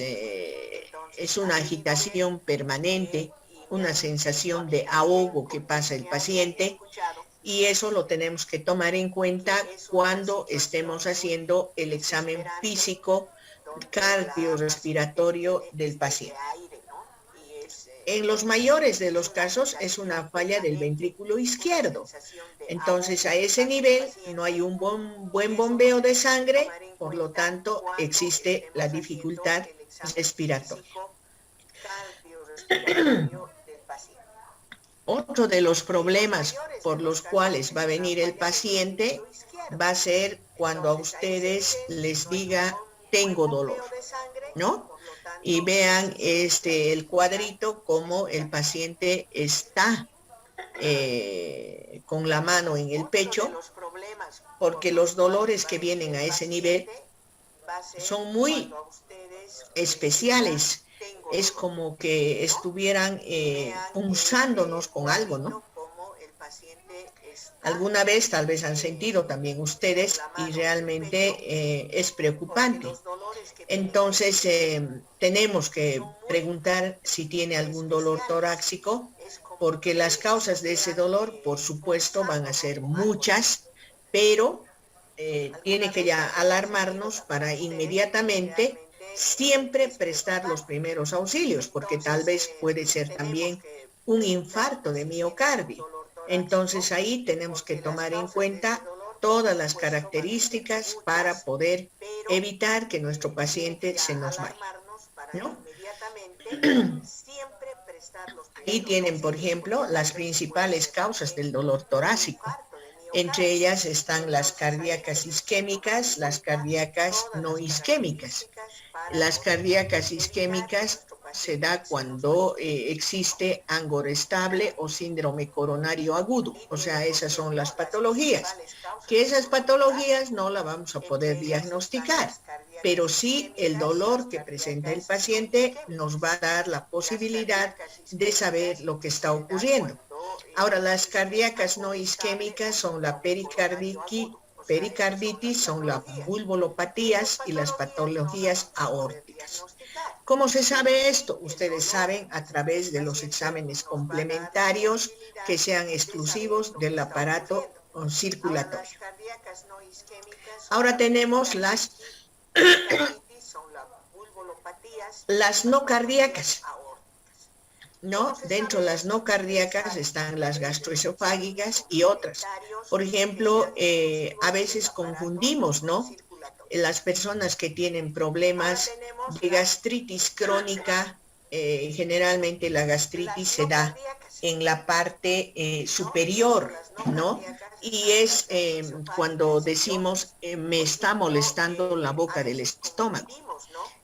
una agitación permanente, una sensación de ahogo que pasa el paciente, y eso lo tenemos que tomar en cuenta cuando estemos haciendo el examen físico cardiorrespiratorio del paciente. En los mayores de los casos es una falla del ventrículo izquierdo. Entonces, a ese nivel no hay un buen bombeo de sangre, por lo tanto, existe la dificultad respiratoria. Otro de los problemas por los cuales va a venir el paciente va a ser cuando a ustedes les diga, tengo dolor, ¿no? Y vean el cuadrito como el paciente está con la mano en el pecho, porque los dolores que vienen a ese nivel son muy especiales. Es como que estuvieran punzándonos con algo, ¿no? Alguna vez tal vez han sentido también ustedes y realmente es preocupante. Entonces tenemos que preguntar si tiene algún dolor torácico, porque las causas de ese dolor, por supuesto, van a ser muchas, pero tiene que ya alarmarnos para inmediatamente siempre prestar los primeros auxilios, porque tal vez puede ser también un infarto de miocardio. Entonces ahí tenemos que tomar en cuenta todas las características para poder evitar que nuestro paciente se nos vaya, ¿no? Ahí tienen, por ejemplo, las principales causas del dolor torácico. Entre ellas están las cardíacas isquémicas, las cardíacas no isquémicas. Las cardíacas isquémicas se da cuando existe angor estable o síndrome coronario agudo. O sea, esas son las patologías. Que esas patologías no las vamos a poder diagnosticar, pero sí el dolor que presenta el paciente nos va a dar la posibilidad de saber lo que está ocurriendo. Ahora, las cardíacas no isquémicas son la pericarditis, son las bulbopatías y las patologías aórticas. ¿Cómo se sabe esto? Ustedes saben a través de los exámenes complementarios que sean exclusivos del aparato circulatorio. Ahora tenemos las no cardíacas. ¿No? Dentro de las no cardíacas están las gastroesofágicas y otras. Por ejemplo, a veces confundimos, ¿no? Las personas que tienen problemas de gastritis crónica, generalmente la gastritis se da en la parte superior, ¿no? Y es cuando decimos, me está molestando la boca del estómago.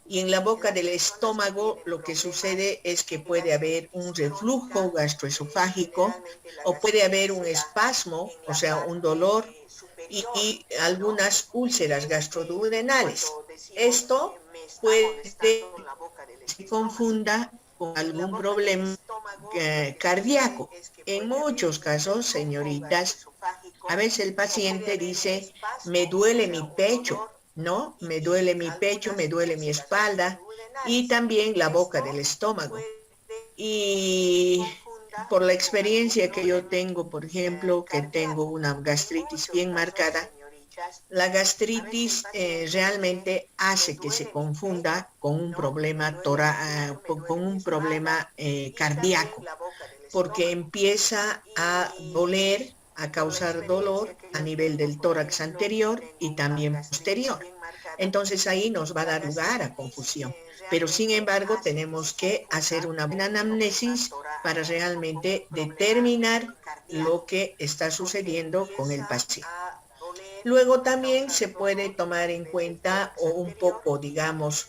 Y en la boca del estómago lo que sucede es que puede haber un reflujo gastroesofágico o puede haber un espasmo, o sea, un dolor y algunas úlceras gastroduodenales. Esto puede que se confunda con algún problema cardíaco. En muchos casos, señoritas, a veces el paciente dice, me duele mi pecho, ¿no? Me duele mi pecho, me duele mi espalda y también la boca del estómago. Y por la experiencia que yo tengo, por ejemplo, que tengo una gastritis bien marcada, la gastritis realmente hace que se confunda con un problema cardíaco, porque empieza a doler, a causar dolor a nivel del tórax anterior y también posterior. Entonces ahí nos va a dar lugar a confusión. Pero sin embargo tenemos que hacer una buena anamnesis para realmente determinar lo que está sucediendo con el paciente. Luego también se puede tomar en cuenta o un poco, digamos,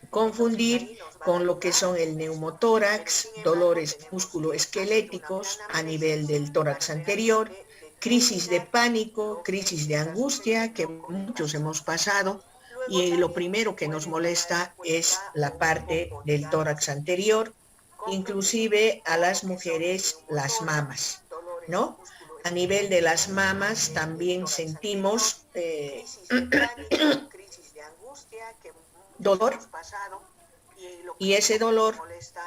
confundir con lo que son el neumotórax, dolores musculoesqueléticos a nivel del tórax anterior, crisis de pánico, crisis de angustia que muchos hemos pasado, y lo primero que nos molesta es la parte del tórax anterior, inclusive a las mujeres las mamas, ¿no? A nivel de las mamas también sentimos dolor, y ese dolor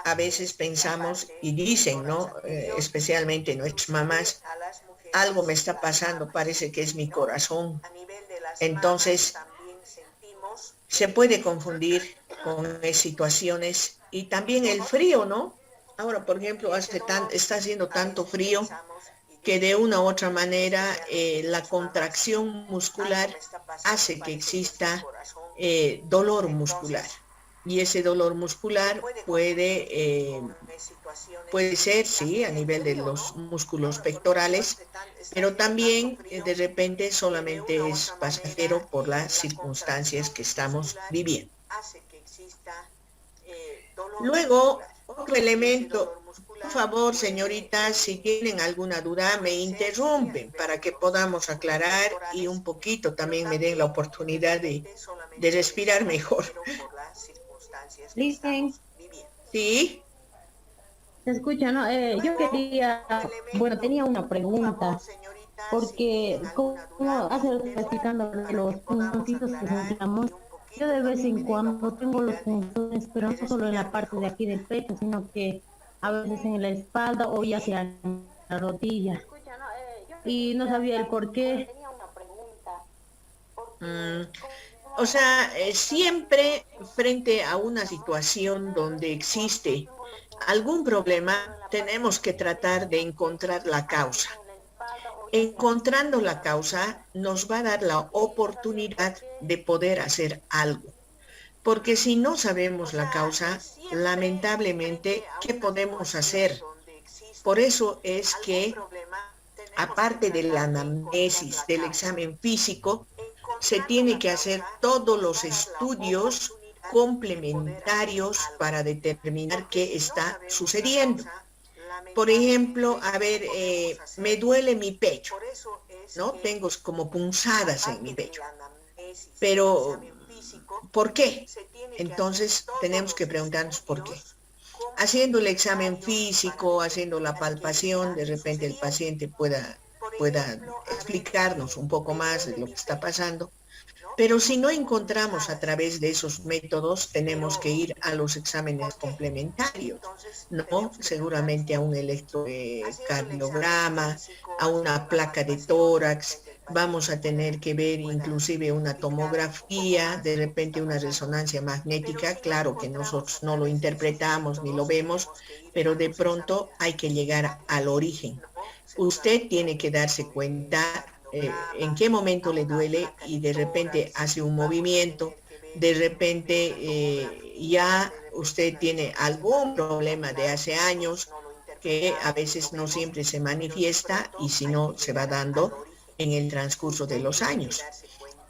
a veces pensamos y dicen, ¿no? Especialmente nuestras mamás, algo me está pasando, parece que es mi corazón. Entonces, se puede confundir con situaciones, y también el frío, ¿no? Ahora, por ejemplo, está haciendo tanto frío que de una u otra manera la contracción muscular hace que exista dolor muscular. Y ese dolor muscular puede ser, sí, a nivel de los músculos pectorales, pero también de repente solamente es pasajero por las circunstancias que estamos viviendo. Luego, otro elemento, por favor, señoritas, si tienen alguna duda, me interrumpen para que podamos aclarar y un poquito también me den la oportunidad de respirar mejor. Listen, ¿Sí? ¿se escucha, no? Yo quería, bueno, tenía una pregunta, porque como hace explicando de los puntitos que sentíamos, yo de vez en cuando tengo los puntones, pero no solo en la parte de aquí del pecho, sino que a veces en la espalda o ya sea en la rodilla. Y no sabía el por qué. O sea, siempre frente a una situación donde existe algún problema, tenemos que tratar de encontrar la causa. Encontrando la causa nos va a dar la oportunidad de poder hacer algo. Porque si no sabemos la causa, lamentablemente, ¿qué podemos hacer? Por eso es que, aparte de la anamnesis, del examen físico, se tiene que hacer todos los estudios complementarios para determinar qué está sucediendo. Por ejemplo, a ver, me duele mi pecho, ¿no? Tengo como punzadas en mi pecho. Pero, ¿por qué? Entonces, tenemos que preguntarnos por qué. Haciendo el examen físico, haciendo la palpación, de repente el paciente pueda explicarnos un poco más de lo que está pasando. Pero si no encontramos a través de esos métodos, tenemos que ir a los exámenes complementarios, ¿no? Seguramente a un electrocardiograma, a una placa de tórax, vamos a tener que ver inclusive una tomografía, de repente una resonancia magnética, claro que nosotros no lo interpretamos ni lo vemos, pero de pronto hay que llegar al origen. Usted tiene que darse cuenta en qué momento le duele y de repente hace un movimiento, de repente ya usted tiene algún problema de hace años que a veces no siempre se manifiesta y si no se va dando en el transcurso de los años.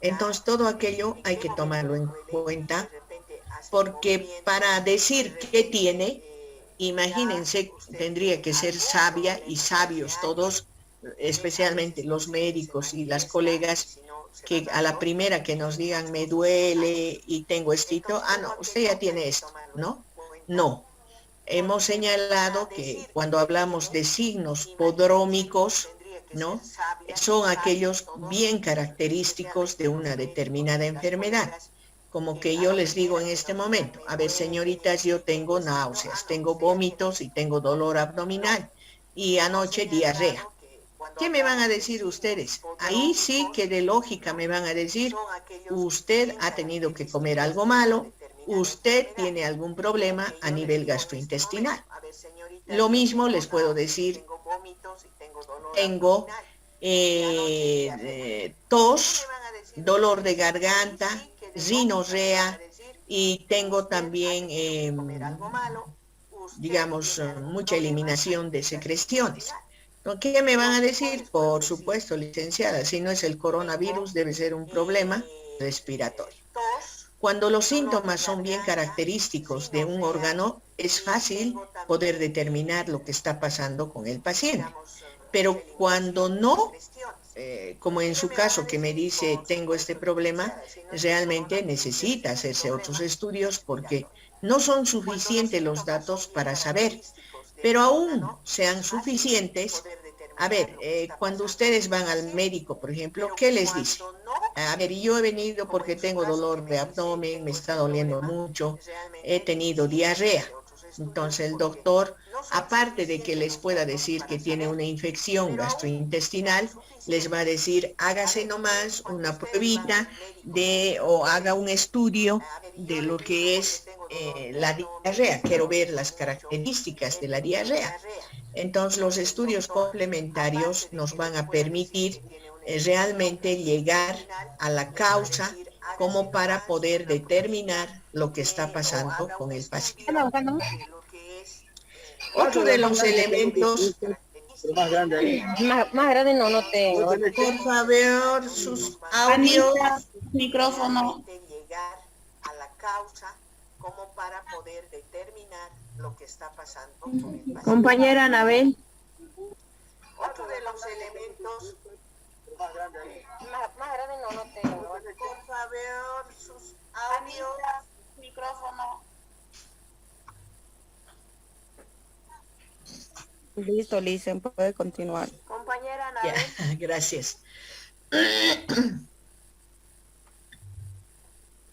Entonces todo aquello hay que tomarlo en cuenta porque para decir qué tiene, imagínense, tendría que ser sabia y sabios todos, especialmente los médicos y las colegas, que a la primera que nos digan me duele y tengo estito, no, usted ya tiene esto, ¿no? No. Hemos señalado que cuando hablamos de signos podrómicos, ¿no? Son aquellos bien característicos de una determinada enfermedad. Como que yo les digo en este momento, a ver, señoritas, yo tengo náuseas, tengo vómitos y tengo dolor abdominal y anoche diarrea. ¿Qué me van a decir ustedes? Ahí sí que de lógica me van a decir, usted ha tenido que comer algo malo, usted tiene algún problema a nivel gastrointestinal. Lo mismo les puedo decir, tengo tos, dolor de garganta, rinorrea y tengo también, digamos, mucha eliminación de secreciones. ¿Qué me van a decir? Por supuesto, licenciada, si no es el coronavirus, debe ser un problema respiratorio. Cuando los síntomas son bien característicos de un órgano, es fácil poder determinar lo que está pasando con el paciente. Pero cuando no, como en su caso que me dice tengo este problema, realmente necesita hacerse otros estudios porque no son suficientes los datos para saber. Pero aún sean suficientes, a ver, cuando ustedes van al médico, por ejemplo, ¿qué les dice? A ver, yo he venido porque tengo dolor de abdomen, me está doliendo mucho, he tenido diarrea. Entonces el doctor, aparte de que les pueda decir que tiene una infección gastrointestinal, les va a decir, hágase nomás una pruebita o haga un estudio de lo que es la diarrea. Quiero ver las características de la diarrea. Entonces los estudios complementarios nos van a permitir realmente llegar a la causa como para poder determinar lo que está pasando con el paciente. Otro de los elementos... Más grande no tengo. Por favor, sus audios. Micrófono. Llegar a la causa como para poder determinar lo que está pasando con el paciente. Compañera Anabel. Otro de los elementos... Más grande no tengo. Por favor, sus audios. Micrófono. Listo, Licen, puede continuar. Compañera Anabel. Ya, gracias.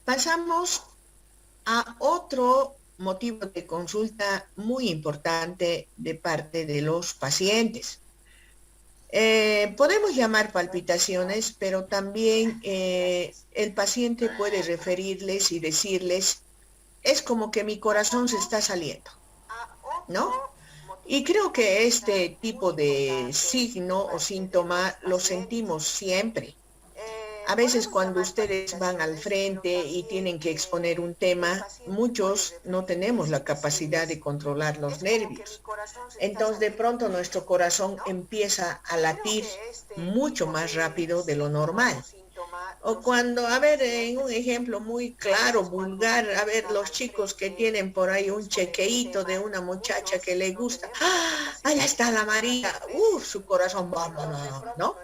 Pasamos a otro motivo de consulta muy importante de parte de los pacientes. Podemos llamar palpitaciones, pero también el paciente puede referirles y decirles, es como que mi corazón se está saliendo, ¿no? Y creo que este tipo de signo o síntoma lo sentimos siempre. A veces cuando ustedes van al frente y tienen que exponer un tema, muchos no tenemos la capacidad de controlar los nervios. Entonces de pronto nuestro corazón empieza a latir mucho más rápido de lo normal. O cuando, a ver, en un ejemplo muy claro, vulgar, a ver, los chicos que tienen por ahí un chequeíto de una muchacha que le gusta, ¡ah! Allá está la María, su corazón, ¿no?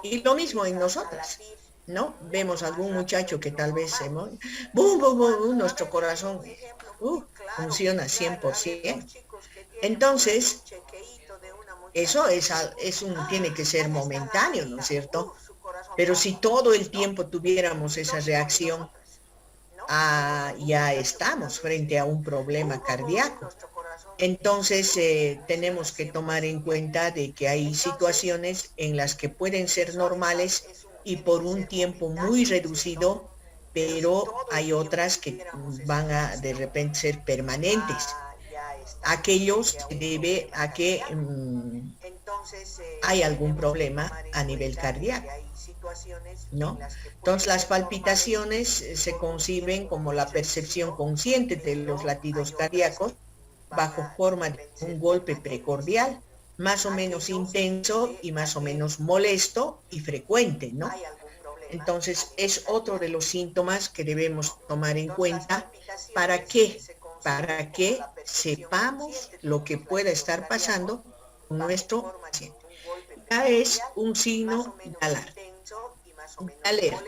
Y lo mismo en nosotras, ¿no? Vemos algún muchacho que tal vez se mueve, ¡bum, bum, bum! Nuestro corazón funciona 100%. Entonces, eso tiene que ser momentáneo, ¿no es cierto? Pero si todo el tiempo tuviéramos esa reacción, ya estamos frente a un problema cardíaco. Entonces tenemos que tomar en cuenta de que hay situaciones en las que pueden ser normales y por un tiempo muy reducido, pero hay otras que van a de repente ser permanentes. Aquellos se debe a que hay algún problema a nivel cardíaco, ¿no? Entonces las palpitaciones se conciben como la percepción consciente de los latidos cardíacos bajo forma de un golpe precordial, más o menos intenso y más o menos molesto y frecuente, ¿no? Entonces es otro de los síntomas que debemos tomar en cuenta. ¿Para qué? Para que sepamos lo que pueda estar pasando con nuestro paciente. Ya es un signo de alerta.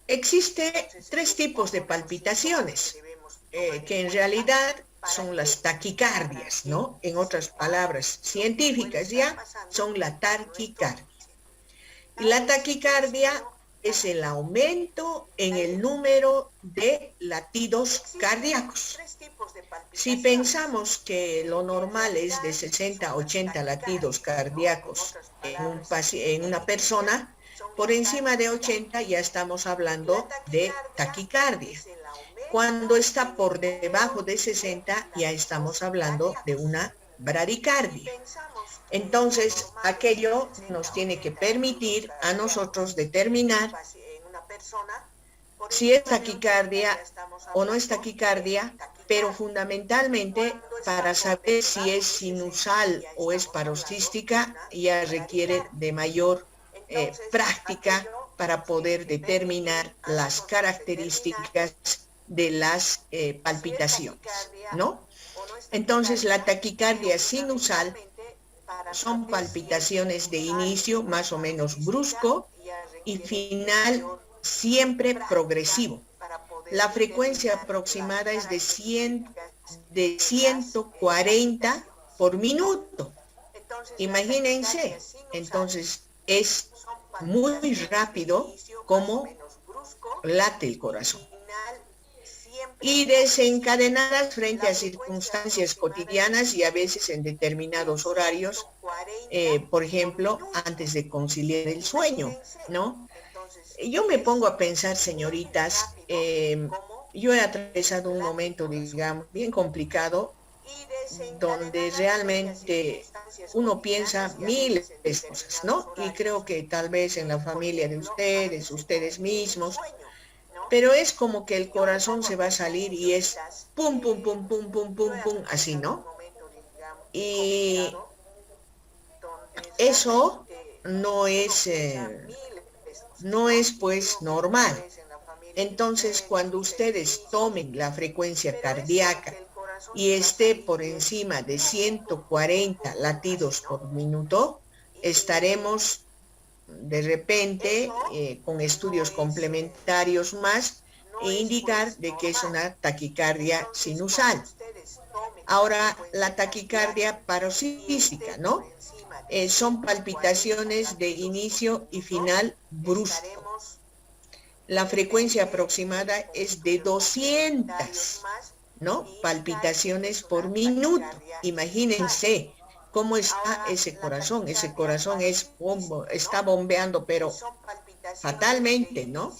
Existen 3 tipos de palpitaciones, que en realidad son las taquicardias, ¿no? En otras palabras científicas ya, son la taquicardia. Y la taquicardia es el aumento en el número de latidos cardíacos. Si pensamos que lo normal es de 60 a 80 latidos cardíacos en una persona, por encima de 80 ya estamos hablando de taquicardia. Cuando está por debajo de 60 ya estamos hablando de una bradicardia. Entonces, aquello nos tiene que permitir a nosotros determinar si es taquicardia o no es taquicardia pero fundamentalmente para saber si es sinusal o es paroxística ya requiere de mayor práctica para poder determinar las características de las palpitaciones, ¿no? Entonces, la taquicardia sinusal son palpitaciones de inicio más o menos brusco y final siempre progresivo. La frecuencia aproximada es de 140 por minuto. Imagínense, entonces es muy rápido como late el corazón. Y desencadenadas frente a circunstancias cotidianas y a veces en determinados horarios, por ejemplo, antes de conciliar el sueño, ¿no? Yo me pongo a pensar, señoritas, yo he atravesado un momento, digamos, bien complicado, donde realmente uno piensa miles de cosas, ¿no? Y creo que tal vez en la familia de ustedes mismos, pero es como que el corazón se va a salir y es pum, pum, pum, pum, pum, pum, pum, así, ¿no? Y eso no es pues normal. Entonces, cuando ustedes tomen la frecuencia cardíaca y esté por encima de 140 latidos por minuto, estaremos de repente con estudios complementarios más e indicar de que es una taquicardia sinusal. Ahora, la taquicardia paroxística, ¿no? Son palpitaciones de inicio y final brusco. La frecuencia aproximada es de 200, ¿no? Palpitaciones por minuto. Imagínense cómo está ese corazón. Ese corazón está bombeando, pero fatalmente, ¿no?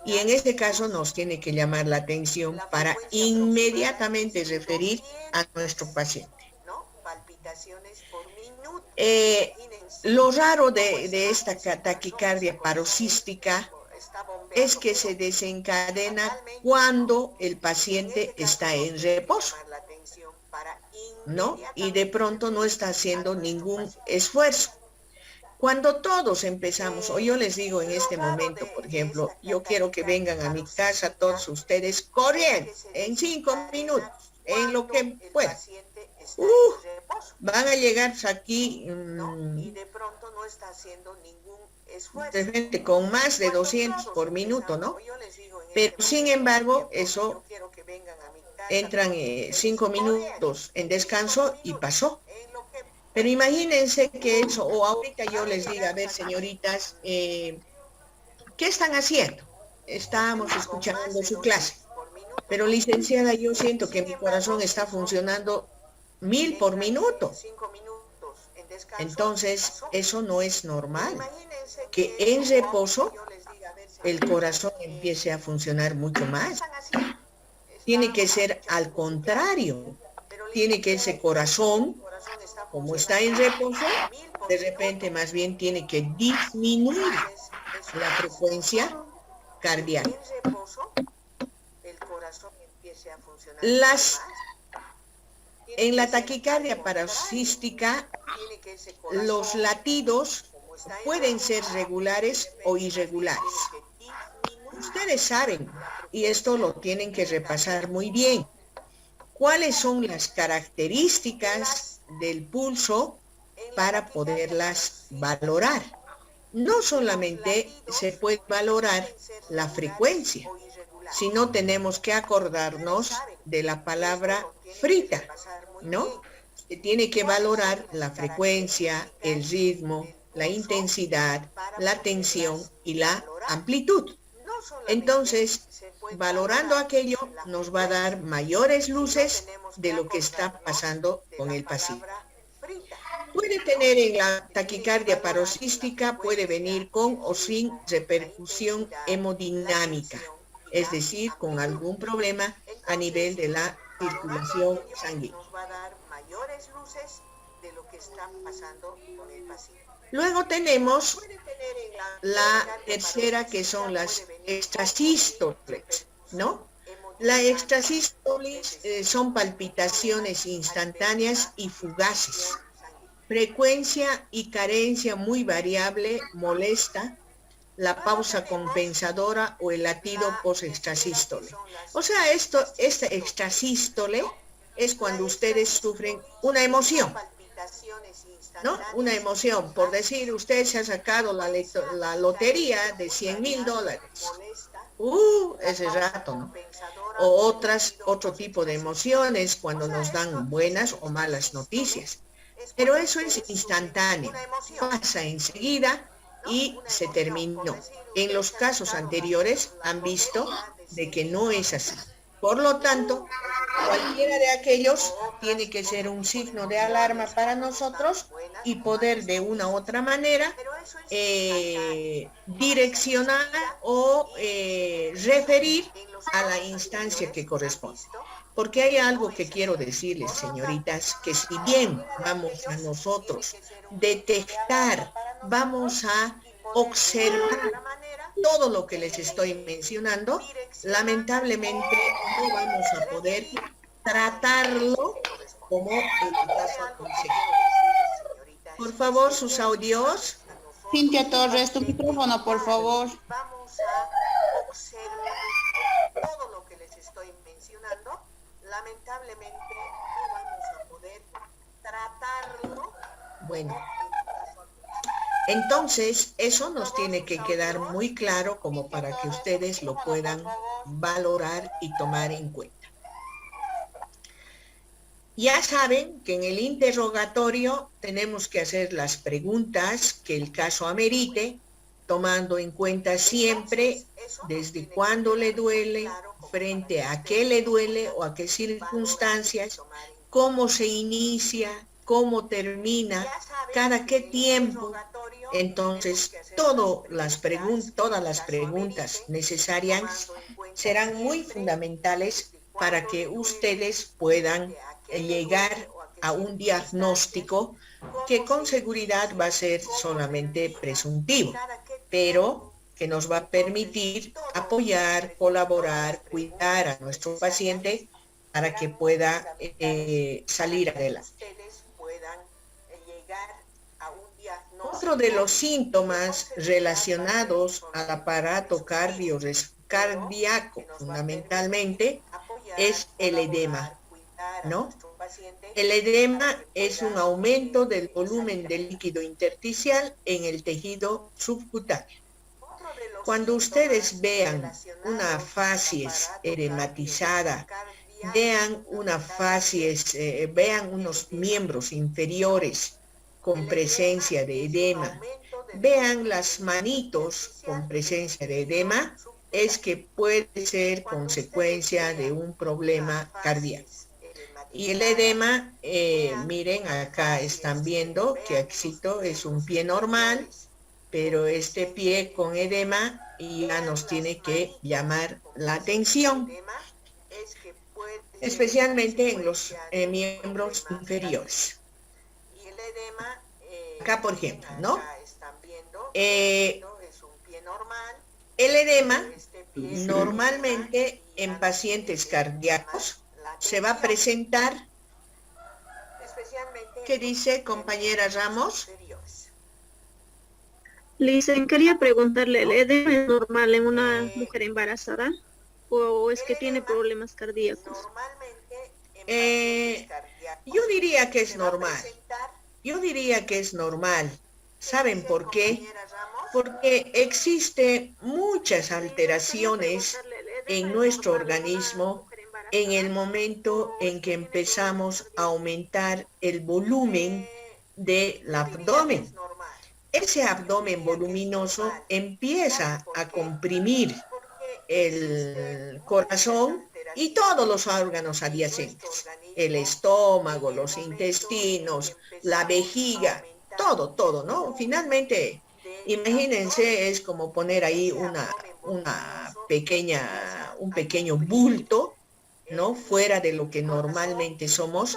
Y en este caso nos tiene que llamar la atención para inmediatamente referir a nuestro paciente. Lo raro de esta taquicardia paroxística es que se desencadena cuando el paciente está en reposo, ¿no? Y de pronto no está haciendo ningún esfuerzo. Cuando todos empezamos, o yo les digo en este momento, por ejemplo, yo quiero que vengan a mi casa todos ustedes corriendo, en 5 minutos, en lo que puedan. Van a llegar aquí de repente con más de 200 por minuto, ¿no? Pero sin embargo, eso entran 5 minutos en descanso y pasó. Pero imagínense que eso, o ahorita yo les diga, a ver, señoritas, ¿qué están haciendo? Estamos escuchando su clase. Pero licenciada, yo siento que mi corazón está funcionando 1000 por minuto. Entonces, eso no es normal. Que en reposo el corazón empiece a funcionar mucho más. Tiene que ser al contrario. Tiene que ese corazón, como está en reposo, de repente más bien tiene que disminuir la frecuencia cardíaca. En la taquicardia paroxística, los latidos pueden ser regulares o irregulares. Ustedes saben, y esto lo tienen que repasar muy bien, cuáles son las características del pulso para poderlas valorar. No solamente se puede valorar la frecuencia, sino tenemos que acordarnos de la palabra frita, ¿no? Se tiene que valorar la frecuencia, el ritmo, la intensidad, la tensión y la amplitud. Entonces, valorando aquello, nos va a dar mayores luces de lo que está pasando con el paciente. Puede tener en la taquicardia paroxística, puede venir con o sin repercusión hemodinámica, es decir, con algún problema a nivel de la circulación sanguínea. Luego tenemos la tercera, que son las extrasístoles, ¿no? La extrasístolis son palpitaciones instantáneas y fugaces. Frecuencia y carencia muy variable, molesta, la pausa compensadora o el latido post-extrasístole. O sea, esta extrasístole es cuando ustedes sufren una emoción, ¿no? Una emoción. Por decir, usted se ha sacado la lotería de $100,000. Ese rato, ¿no? O otro tipo de emociones cuando nos dan buenas o malas noticias. Pero eso es instantáneo, pasa enseguida y se terminó. En los casos anteriores han visto de que no es así. Por lo tanto, cualquiera de aquellos tiene que ser un signo de alarma para nosotros y poder de una u otra manera direccionar o referir a la instancia que corresponde. Porque hay algo que quiero decirles, señoritas, que si bien vamos a nosotros detectar, vamos a observar todo lo que les estoy mencionando, lamentablemente no vamos a poder tratarlo como el caso consejero. Por favor, sus audios. Cintia Torres, tu micrófono, por favor. Vamos a observar todo lo que les estoy mencionando. Lamentablemente no vamos a poder tratarlo. Bueno, entonces eso nos tiene que quedar muy claro como para que ustedes lo puedan valorar y tomar en cuenta. Ya saben que en el interrogatorio tenemos que hacer las preguntas que el caso amerite, tomando en cuenta siempre desde cuándo le duele, frente a qué le duele o a qué circunstancias, cómo se inicia, cómo termina, cada qué tiempo. Entonces, todas las preguntas necesarias serán muy fundamentales para que ustedes puedan llegar a un diagnóstico que con seguridad va a ser solamente presuntivo, pero que nos va a permitir apoyar, colaborar, cuidar a nuestro paciente para que pueda salir adelante. Otro de los síntomas relacionados al aparato cardíaco, fundamentalmente, es el edema, ¿no? El edema es un aumento del volumen del líquido intersticial en el tejido subcutáneo. Cuando ustedes vean una facies edematizada, vean unos miembros inferiores con presencia de edema, vean las manitos con presencia de edema, es que puede ser consecuencia de un problema cardíaco. Y el edema, miren, acá están viendo que éxito es un pie normal, pero este pie con edema ya nos tiene que llamar la atención, especialmente en los miembros inferiores. Acá, por ejemplo, ¿no? El edema normalmente en pacientes cardíacos se va a presentar, ¿qué dice compañera Ramos? Listen, quería preguntarle, ¿el edema es normal en una mujer embarazada o es que tiene problemas cardíacos? Yo diría que es normal. ¿Saben por qué? Porque existen muchas alteraciones en nuestro organismo en el momento en que empezamos a aumentar el volumen del abdomen. Ese abdomen voluminoso empieza a comprimir el corazón y todos los órganos adyacentes, el estómago, los intestinos, la vejiga, todo, ¿no? Finalmente, imagínense, es como poner ahí un pequeño bulto, ¿no? Fuera de lo que normalmente somos.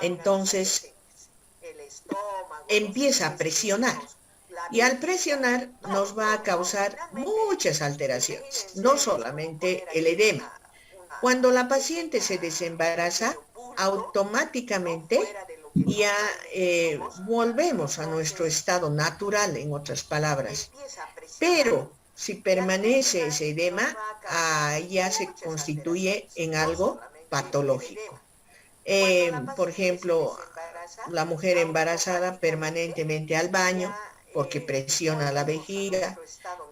Entonces, empieza a presionar. Y al presionar nos va a causar muchas alteraciones, no solamente el edema. Cuando la paciente se desembaraza, automáticamente ya volvemos a nuestro estado natural, en otras palabras. Pero si permanece ese edema, ya se constituye en algo patológico. Por ejemplo, la mujer embarazada permanentemente al baño porque presiona la vejiga.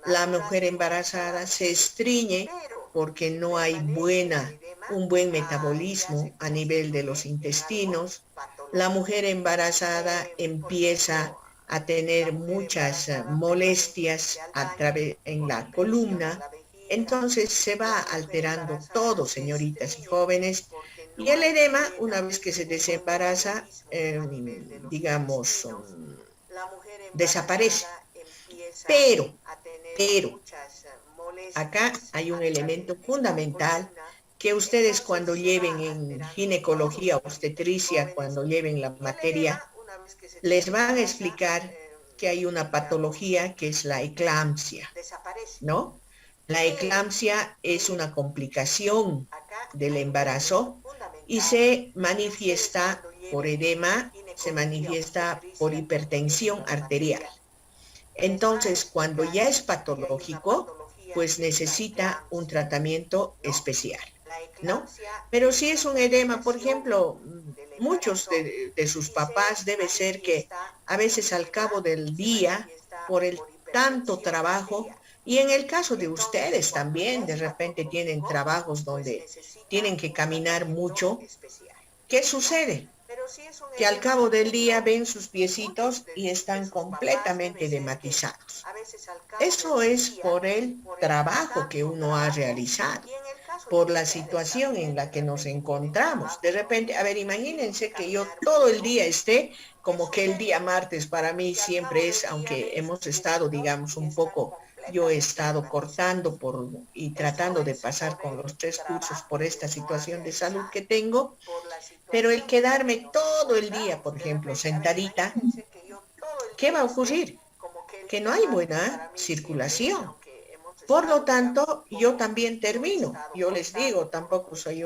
La mujer embarazada se estreñe porque no hay un buen metabolismo a nivel de los intestinos. La mujer embarazada empieza a tener muchas molestias en la columna. Entonces se va alterando todo, señoritas y jóvenes. Y el edema, una vez que se desembaraza, digamos, desaparece. Pero, acá hay un elemento fundamental que ustedes cuando lleven en ginecología, obstetricia, cuando lleven la materia, les van a explicar que hay una patología que es la eclampsia, ¿no? La eclampsia es una complicación del embarazo y se manifiesta por edema, se manifiesta por hipertensión arterial. Entonces, cuando ya es patológico, pues necesita un tratamiento especial, ¿no? Pero si es un edema, por ejemplo, muchos de sus papás debe ser que a veces al cabo del día, por el tanto trabajo, y en el caso de ustedes también, de repente tienen trabajos donde tienen que caminar mucho, ¿qué sucede? Que al cabo del día ven sus piecitos y están completamente edematizados. Eso es por el trabajo que uno ha realizado, por la situación en la que nos encontramos. De repente, a ver, imagínense que yo todo el día esté, como que el día martes para mí siempre es, aunque hemos estado, digamos, un poco, yo he estado cortando y tratando de pasar con los 3 cursos por esta situación de salud que tengo, pero el quedarme todo el día, por ejemplo, sentadita, ¿qué va a ocurrir? Que no hay buena circulación. Por lo tanto, yo también termino. Yo les digo, tampoco soy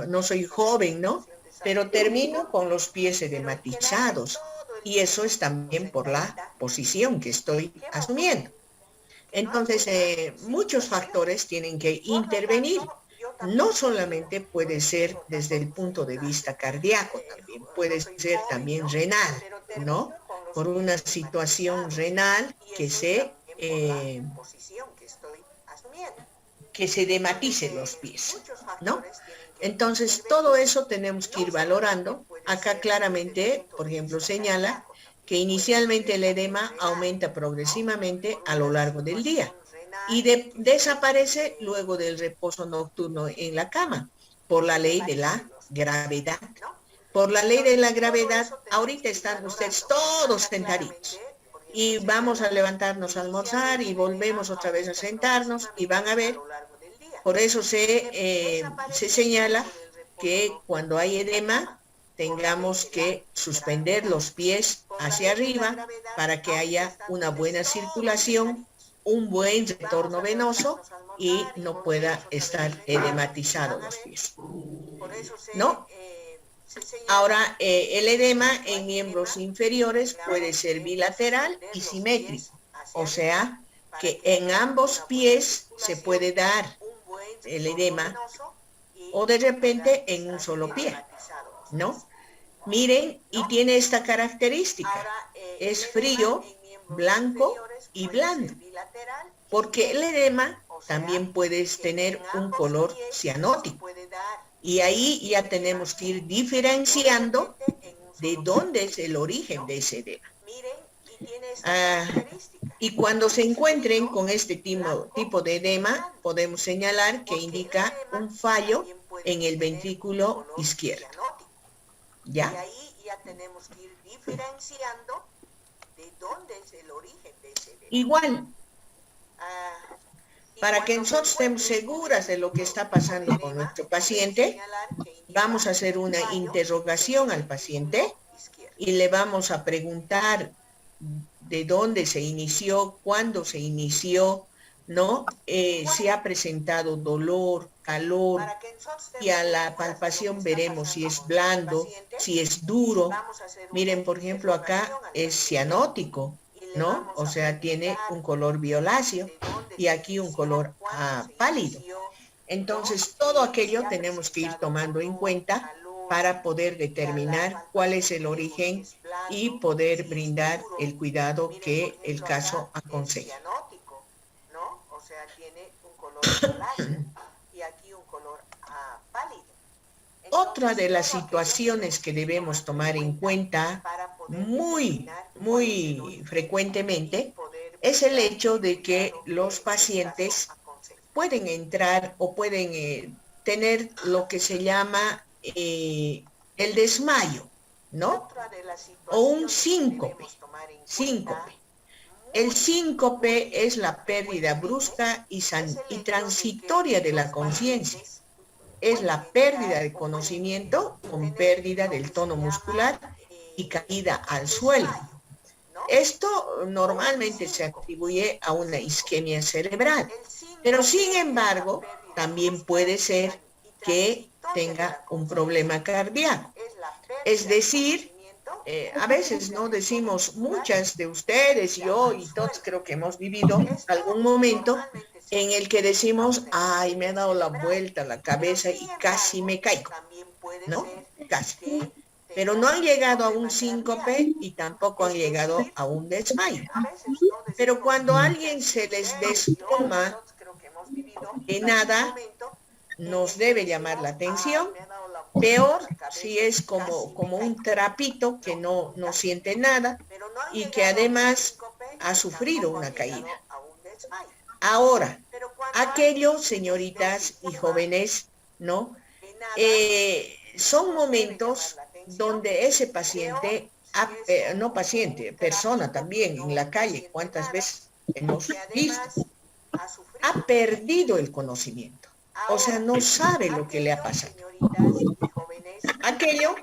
no soy joven, ¿no? Pero termino con los pies edematizados. Y eso es también por la posición que estoy asumiendo. Entonces, muchos factores tienen que intervenir. No solamente puede ser desde el punto de vista cardíaco, también puede ser también renal, ¿no? Por una situación renal que se edematicen los pies, ¿no? Entonces, todo eso tenemos que ir valorando. Acá claramente, por ejemplo, señala que inicialmente el edema aumenta progresivamente a lo largo del día y desaparece luego del reposo nocturno en la cama, por la ley de la gravedad. Por la ley de la gravedad, ahorita están ustedes todos sentaditos y vamos a levantarnos a almorzar y volvemos otra vez a sentarnos y van a ver. Por eso se señala que cuando hay edema tengamos que suspender los pies hacia arriba para que haya una buena circulación, un buen retorno venoso y no pueda estar edematizado los pies, ¿no? Ahora, el edema en miembros inferiores puede ser bilateral y simétrico, o sea, que en ambos pies se puede dar el edema o de repente en un solo pie, ¿no? Miren, y tiene esta característica, es frío, blanco y blando, porque el edema también puede tener un color cianótico. Y ahí ya tenemos que ir diferenciando de dónde es el origen de ese edema. Y cuando se encuentren con este tipo de edema, podemos señalar que indica un fallo en el ventrículo izquierdo. ¿Ya? Igual, para que nosotros estemos seguras de lo que está pasando con nuestro paciente, vamos a hacer una interrogación al paciente y le vamos a preguntar de dónde se inició, cuándo se inició, ¿no? Si ha presentado dolor, calor, y a la palpación veremos si es blando, si es duro. Miren, por ejemplo, acá es cianótico, ¿no? O sea, tiene un color violáceo y aquí un color pálido. Entonces, todo aquello tenemos que ir tomando en cuenta para poder determinar cuál es el origen y poder brindar el cuidado que el caso aconseja. Otra de las situaciones que debemos tomar en cuenta muy frecuentemente es el hecho de que los pacientes pueden entrar o pueden tener lo que se llama el desmayo, ¿no? O un síncope. El síncope es la pérdida brusca y transitoria de la conciencia. Es la pérdida de conocimiento con pérdida del tono muscular y caída al suelo. Esto normalmente se atribuye a una isquemia cerebral, pero sin embargo, también puede ser que tenga un problema cardíaco. Es decir, a veces no decimos, muchas de ustedes, yo y todos creo que hemos vivido algún momento en el que decimos, ay, me ha dado la vuelta la cabeza y casi me caigo, ¿no? Casi. Pero no han llegado a un síncope y tampoco han llegado a un desmayo. Pero cuando a alguien se les desploma de nada, nos debe llamar la atención. Peor si es como un trapito que no siente nada y que además ha sufrido una caída. Ahora, aquellos, señoritas y jóvenes, ¿no? Son momentos donde ese paciente, persona también en la calle, ¿cuántas veces hemos visto? Ha perdido el conocimiento. O sea, no sabe lo que le ha pasado. Aquello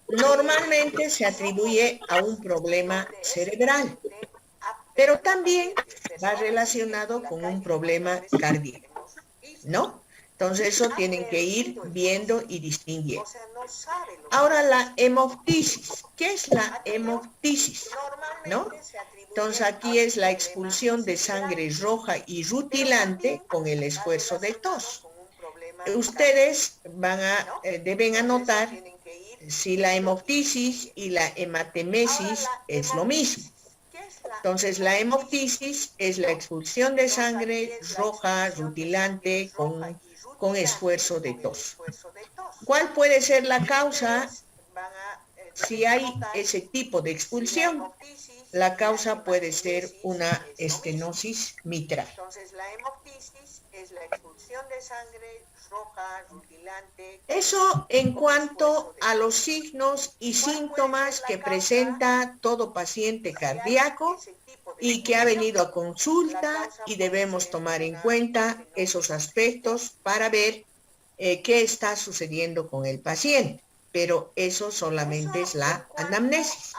normalmente se atribuye a un problema cerebral, pero también va relacionado con un problema cardíaco, ¿no? Entonces eso tienen que ir viendo y distinguiendo. Ahora la hemoptisis. ¿Qué es la hemoptisis? ¿No? Entonces aquí es la expulsión de sangre roja y rutilante con el esfuerzo de tos. Ustedes deben anotar si la hemoptisis y la hematemesis es lo mismo. Entonces, la hemoptisis es la expulsión de sangre roja, rutilante, con esfuerzo de tos. ¿Cuál puede ser la causa si hay ese tipo de expulsión? La causa puede ser una estenosis mitral. Entonces, la hemoptisis es la expulsión de sangre roja, rutilante. Eso en cuanto a los signos y síntomas que presenta todo paciente cardíaco y que ha venido a consulta, y debemos tomar en cuenta esos aspectos para ver qué está sucediendo con el paciente. Pero eso solamente es la anamnesis.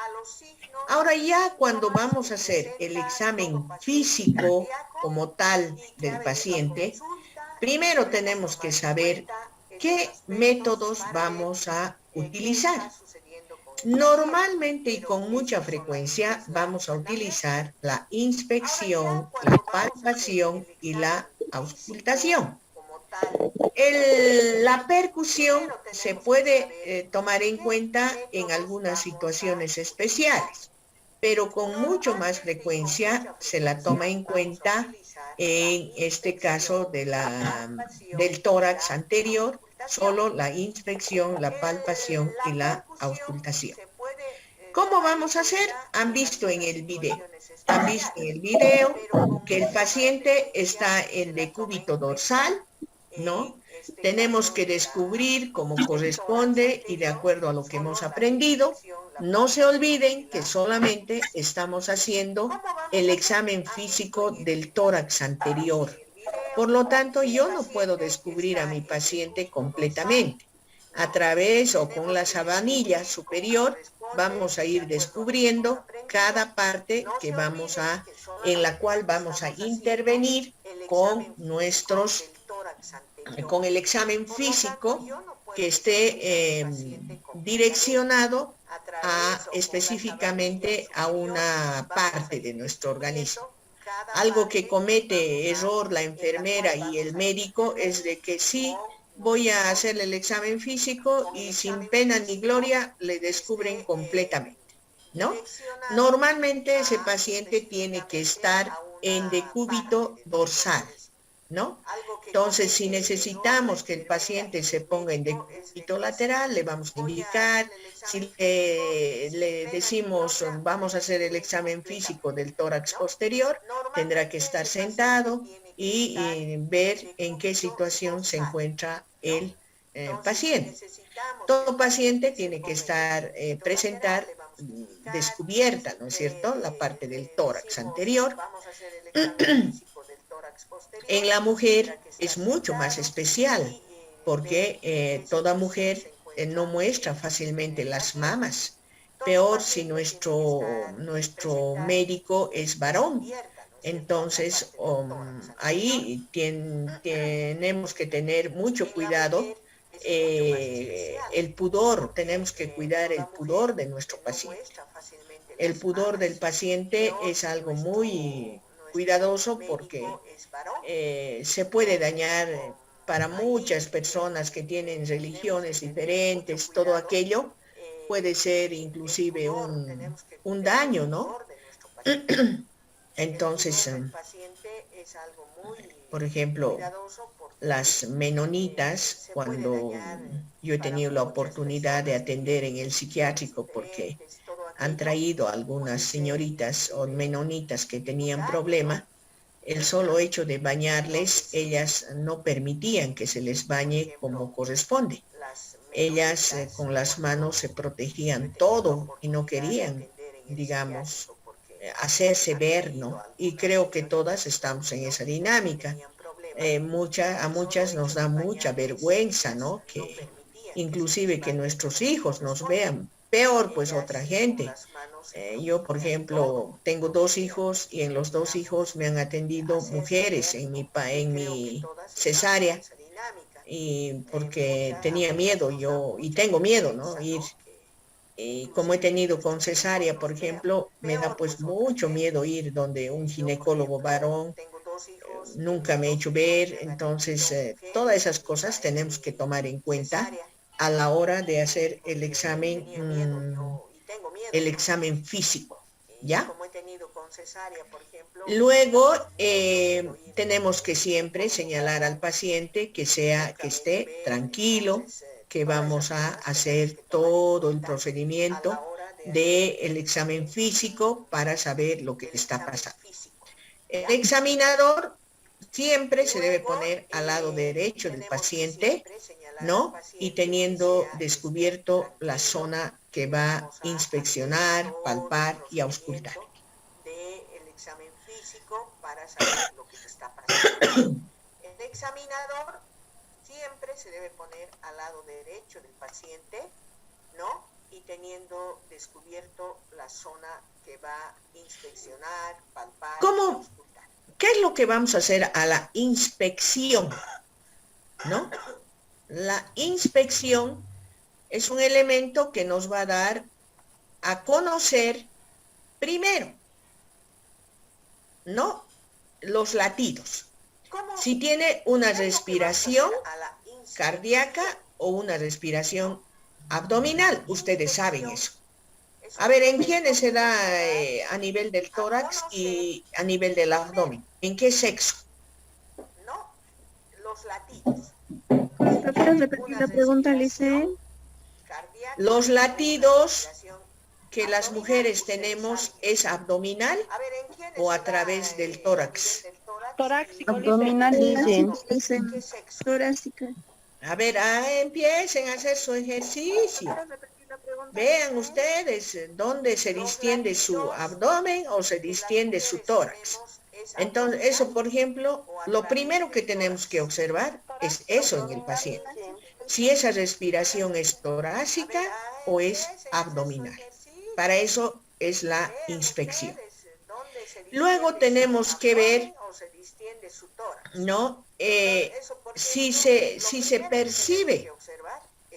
Ahora ya cuando vamos a hacer el examen físico como tal del paciente, primero tenemos que saber qué métodos vamos a utilizar. Normalmente y con mucha frecuencia vamos a utilizar la inspección, la palpación y la auscultación. La percusión se puede tomar en cuenta en algunas situaciones especiales, pero con mucho más frecuencia se la toma en cuenta en este caso del tórax anterior, solo la inspección, la palpación y la auscultación. ¿Cómo vamos a hacer? Han visto en el video. Han visto en el video que el paciente está en decúbito dorsal, ¿no? Tenemos que descubrir cómo corresponde y de acuerdo a lo que hemos aprendido. No se olviden que solamente estamos haciendo el examen físico del tórax anterior. Por lo tanto, yo no puedo descubrir a mi paciente completamente. A través o con la sabanilla superior vamos a ir descubriendo cada parte en la cual vamos a intervenir con el examen físico que esté direccionado específicamente a una parte de nuestro organismo. Algo que comete error la enfermera y el médico es de que sí, voy a hacerle el examen físico y sin pena ni gloria le descubren completamente, ¿no? Normalmente ese paciente tiene que estar en decúbito dorsal, ¿no? Entonces, si necesitamos que el paciente se ponga en decúbito lateral, le vamos a indicar. Si le decimos, vamos a hacer el examen físico del tórax posterior, tendrá que estar sentado y ver en qué situación se encuentra el paciente. Todo paciente tiene que presentar descubierta, ¿no es cierto?, la parte del tórax anterior. En la mujer es mucho más especial porque toda mujer no muestra fácilmente las mamas. Peor si nuestro médico es varón. Entonces, ahí tenemos que tener mucho cuidado. El pudor, tenemos que cuidar el pudor de nuestro paciente. El pudor del paciente es algo muy cuidadoso porque se puede dañar para muchas personas que tienen religiones diferentes, todo aquello puede ser inclusive un daño, ¿no? Entonces, por ejemplo, las menonitas, cuando yo he tenido la oportunidad de atender en el psiquiátrico, porque han traído algunas señoritas o menonitas que tenían problema, el solo hecho de bañarles, ellas no permitían que se les bañe como corresponde. Ellas con las manos se protegían todo y no querían, digamos, hacerse ver, ¿no? Y creo que todas estamos en esa dinámica. A muchas nos da mucha vergüenza, ¿no? Que inclusive que nuestros hijos nos vean. Peor, pues, otra gente. Yo, por ejemplo, tengo 2 hijos y en los 2 hijos me han atendido mujeres en mi cesárea, y porque tenía miedo yo, y tengo miedo, ¿no? Y como he tenido con cesárea, por ejemplo, me da pues mucho miedo ir donde un ginecólogo varón, nunca me he hecho ver. Entonces, todas esas cosas tenemos que tomar en cuenta a la hora de hacer el examen físico, ¿ya? Luego, tenemos que siempre señalar al paciente que esté tranquilo, que vamos a hacer todo el procedimiento del examen físico para saber lo que está pasando. El examinador siempre se debe poner al lado derecho del paciente, ¿no? Y teniendo descubierto la zona que va a inspeccionar, palpar y auscultar. El examen físico para saber lo que está pasando. El examinador siempre se debe poner al lado derecho del paciente, ¿no? Y teniendo descubierto la zona que va a inspeccionar, palpar y auscultar. ¿Qué es lo que vamos a hacer a la inspección? ¿No? La inspección es un elemento que nos va a dar a conocer primero, ¿no?, los latidos. Si tiene una respiración cardíaca o una respiración abdominal, ustedes saben eso. A ver, ¿en quiénes se da a nivel del tórax y a nivel del abdomen? ¿En qué sexo? No, los latidos. ¿Puedes repetir la pregunta, Lice? Los latidos que las mujeres tenemos, ¿es abdominal o a través del tórax? Torácico. Abdominal, Lice. Torácica. A ver, empiecen a hacer su ejercicio. Vean ustedes dónde se distiende su abdomen o se distiende su tórax. Entonces, eso, por ejemplo, lo primero que tenemos que observar es eso en el paciente. Si esa respiración es torácica o es abdominal. Para eso es la inspección. Luego tenemos que ver ¿no? Si se percibe,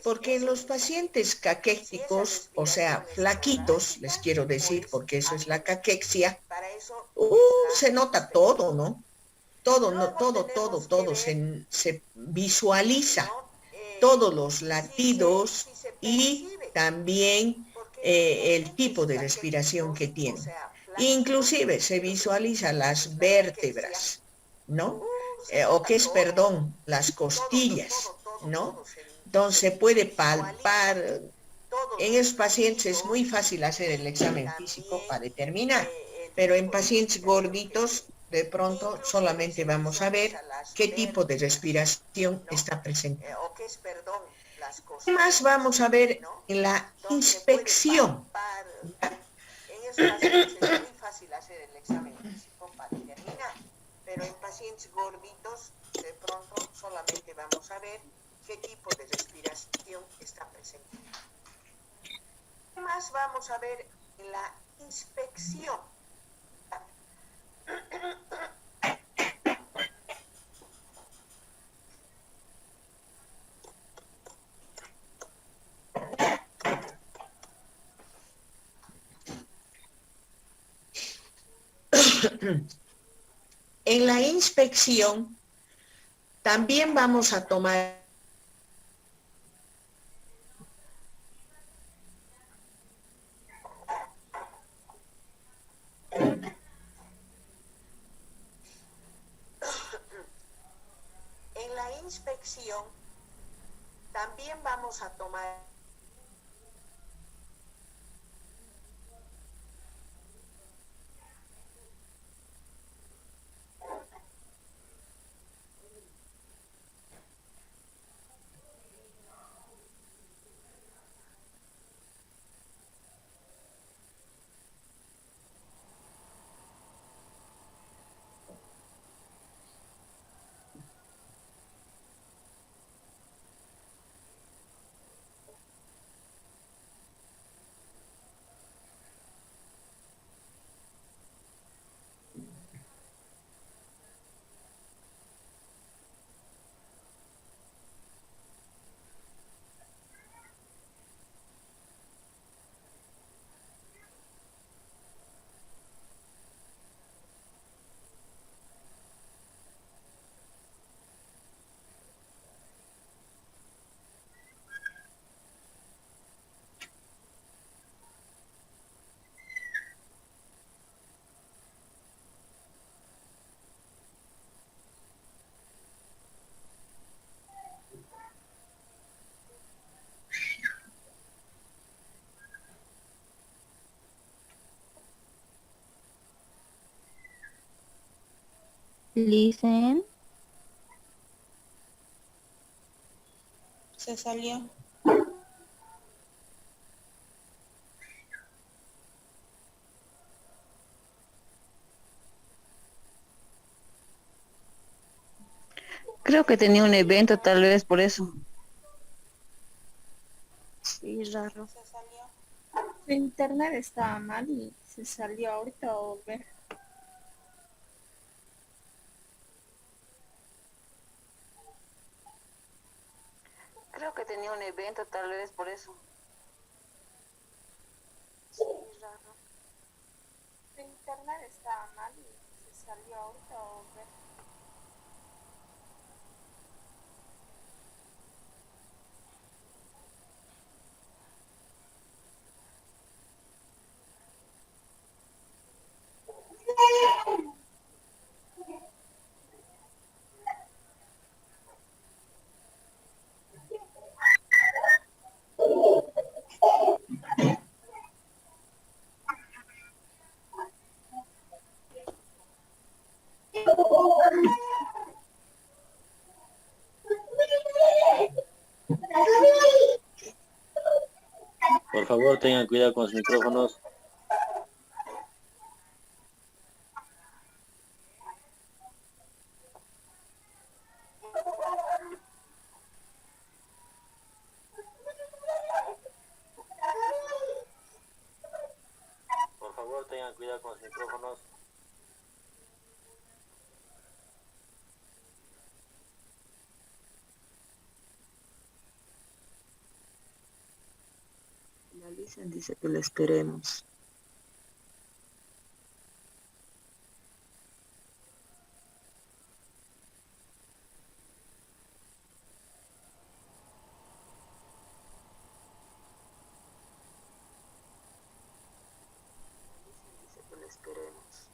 porque en los pacientes caquéticos, o sea, flaquitos, les quiero decir, porque eso es la caquexia, se nota todo, ¿no? Todo, no, todo, se visualiza todos los latidos y también el tipo de respiración que tiene. Inclusive se visualiza las vértebras, ¿no? Perdón, las costillas, ¿no? Entonces se puede palpar. En esos pacientes es muy fácil hacer el examen físico para determinar, pero en pacientes gorditos de pronto solamente vamos a ver qué tipo de respiración está presente. ¿Qué más vamos a ver en la inspección? En esos pacientes es muy fácil hacer el examen físico para determinar, pero en pacientes gorditos de pronto solamente vamos a ver qué tipo de respiración está presente. ¿Qué más vamos a ver en la inspección? En la inspección también vamos a tomar Listen. Se salió. Creo que tenía un evento, tal vez por eso. Sí, raro. Se salió. Su internet estaba mal y se salió. Ahorita va a volver. Creo que tenía un evento, tal vez por eso. Sí, raro. Su internet estaba mal y se salió. Ahorita va a volver. Por favor, tengan cuidado con los micrófonos. Por favor, tengan cuidado con los micrófonos. Dice que la esperemos. Dice que la esperemos.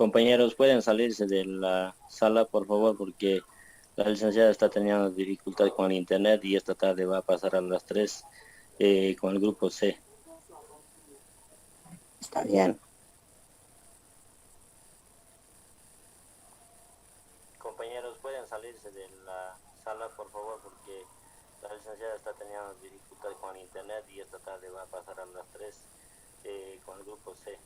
Compañeros, pueden salirse de la sala, por favor, porque la licenciada está teniendo dificultad con el internet y esta tarde va a pasar a las 3 con el grupo C. Está bien. Compañeros, pueden salirse de la sala, por favor, porque la licenciada está teniendo dificultad con el internet y esta tarde va a pasar a las 3 con el grupo C.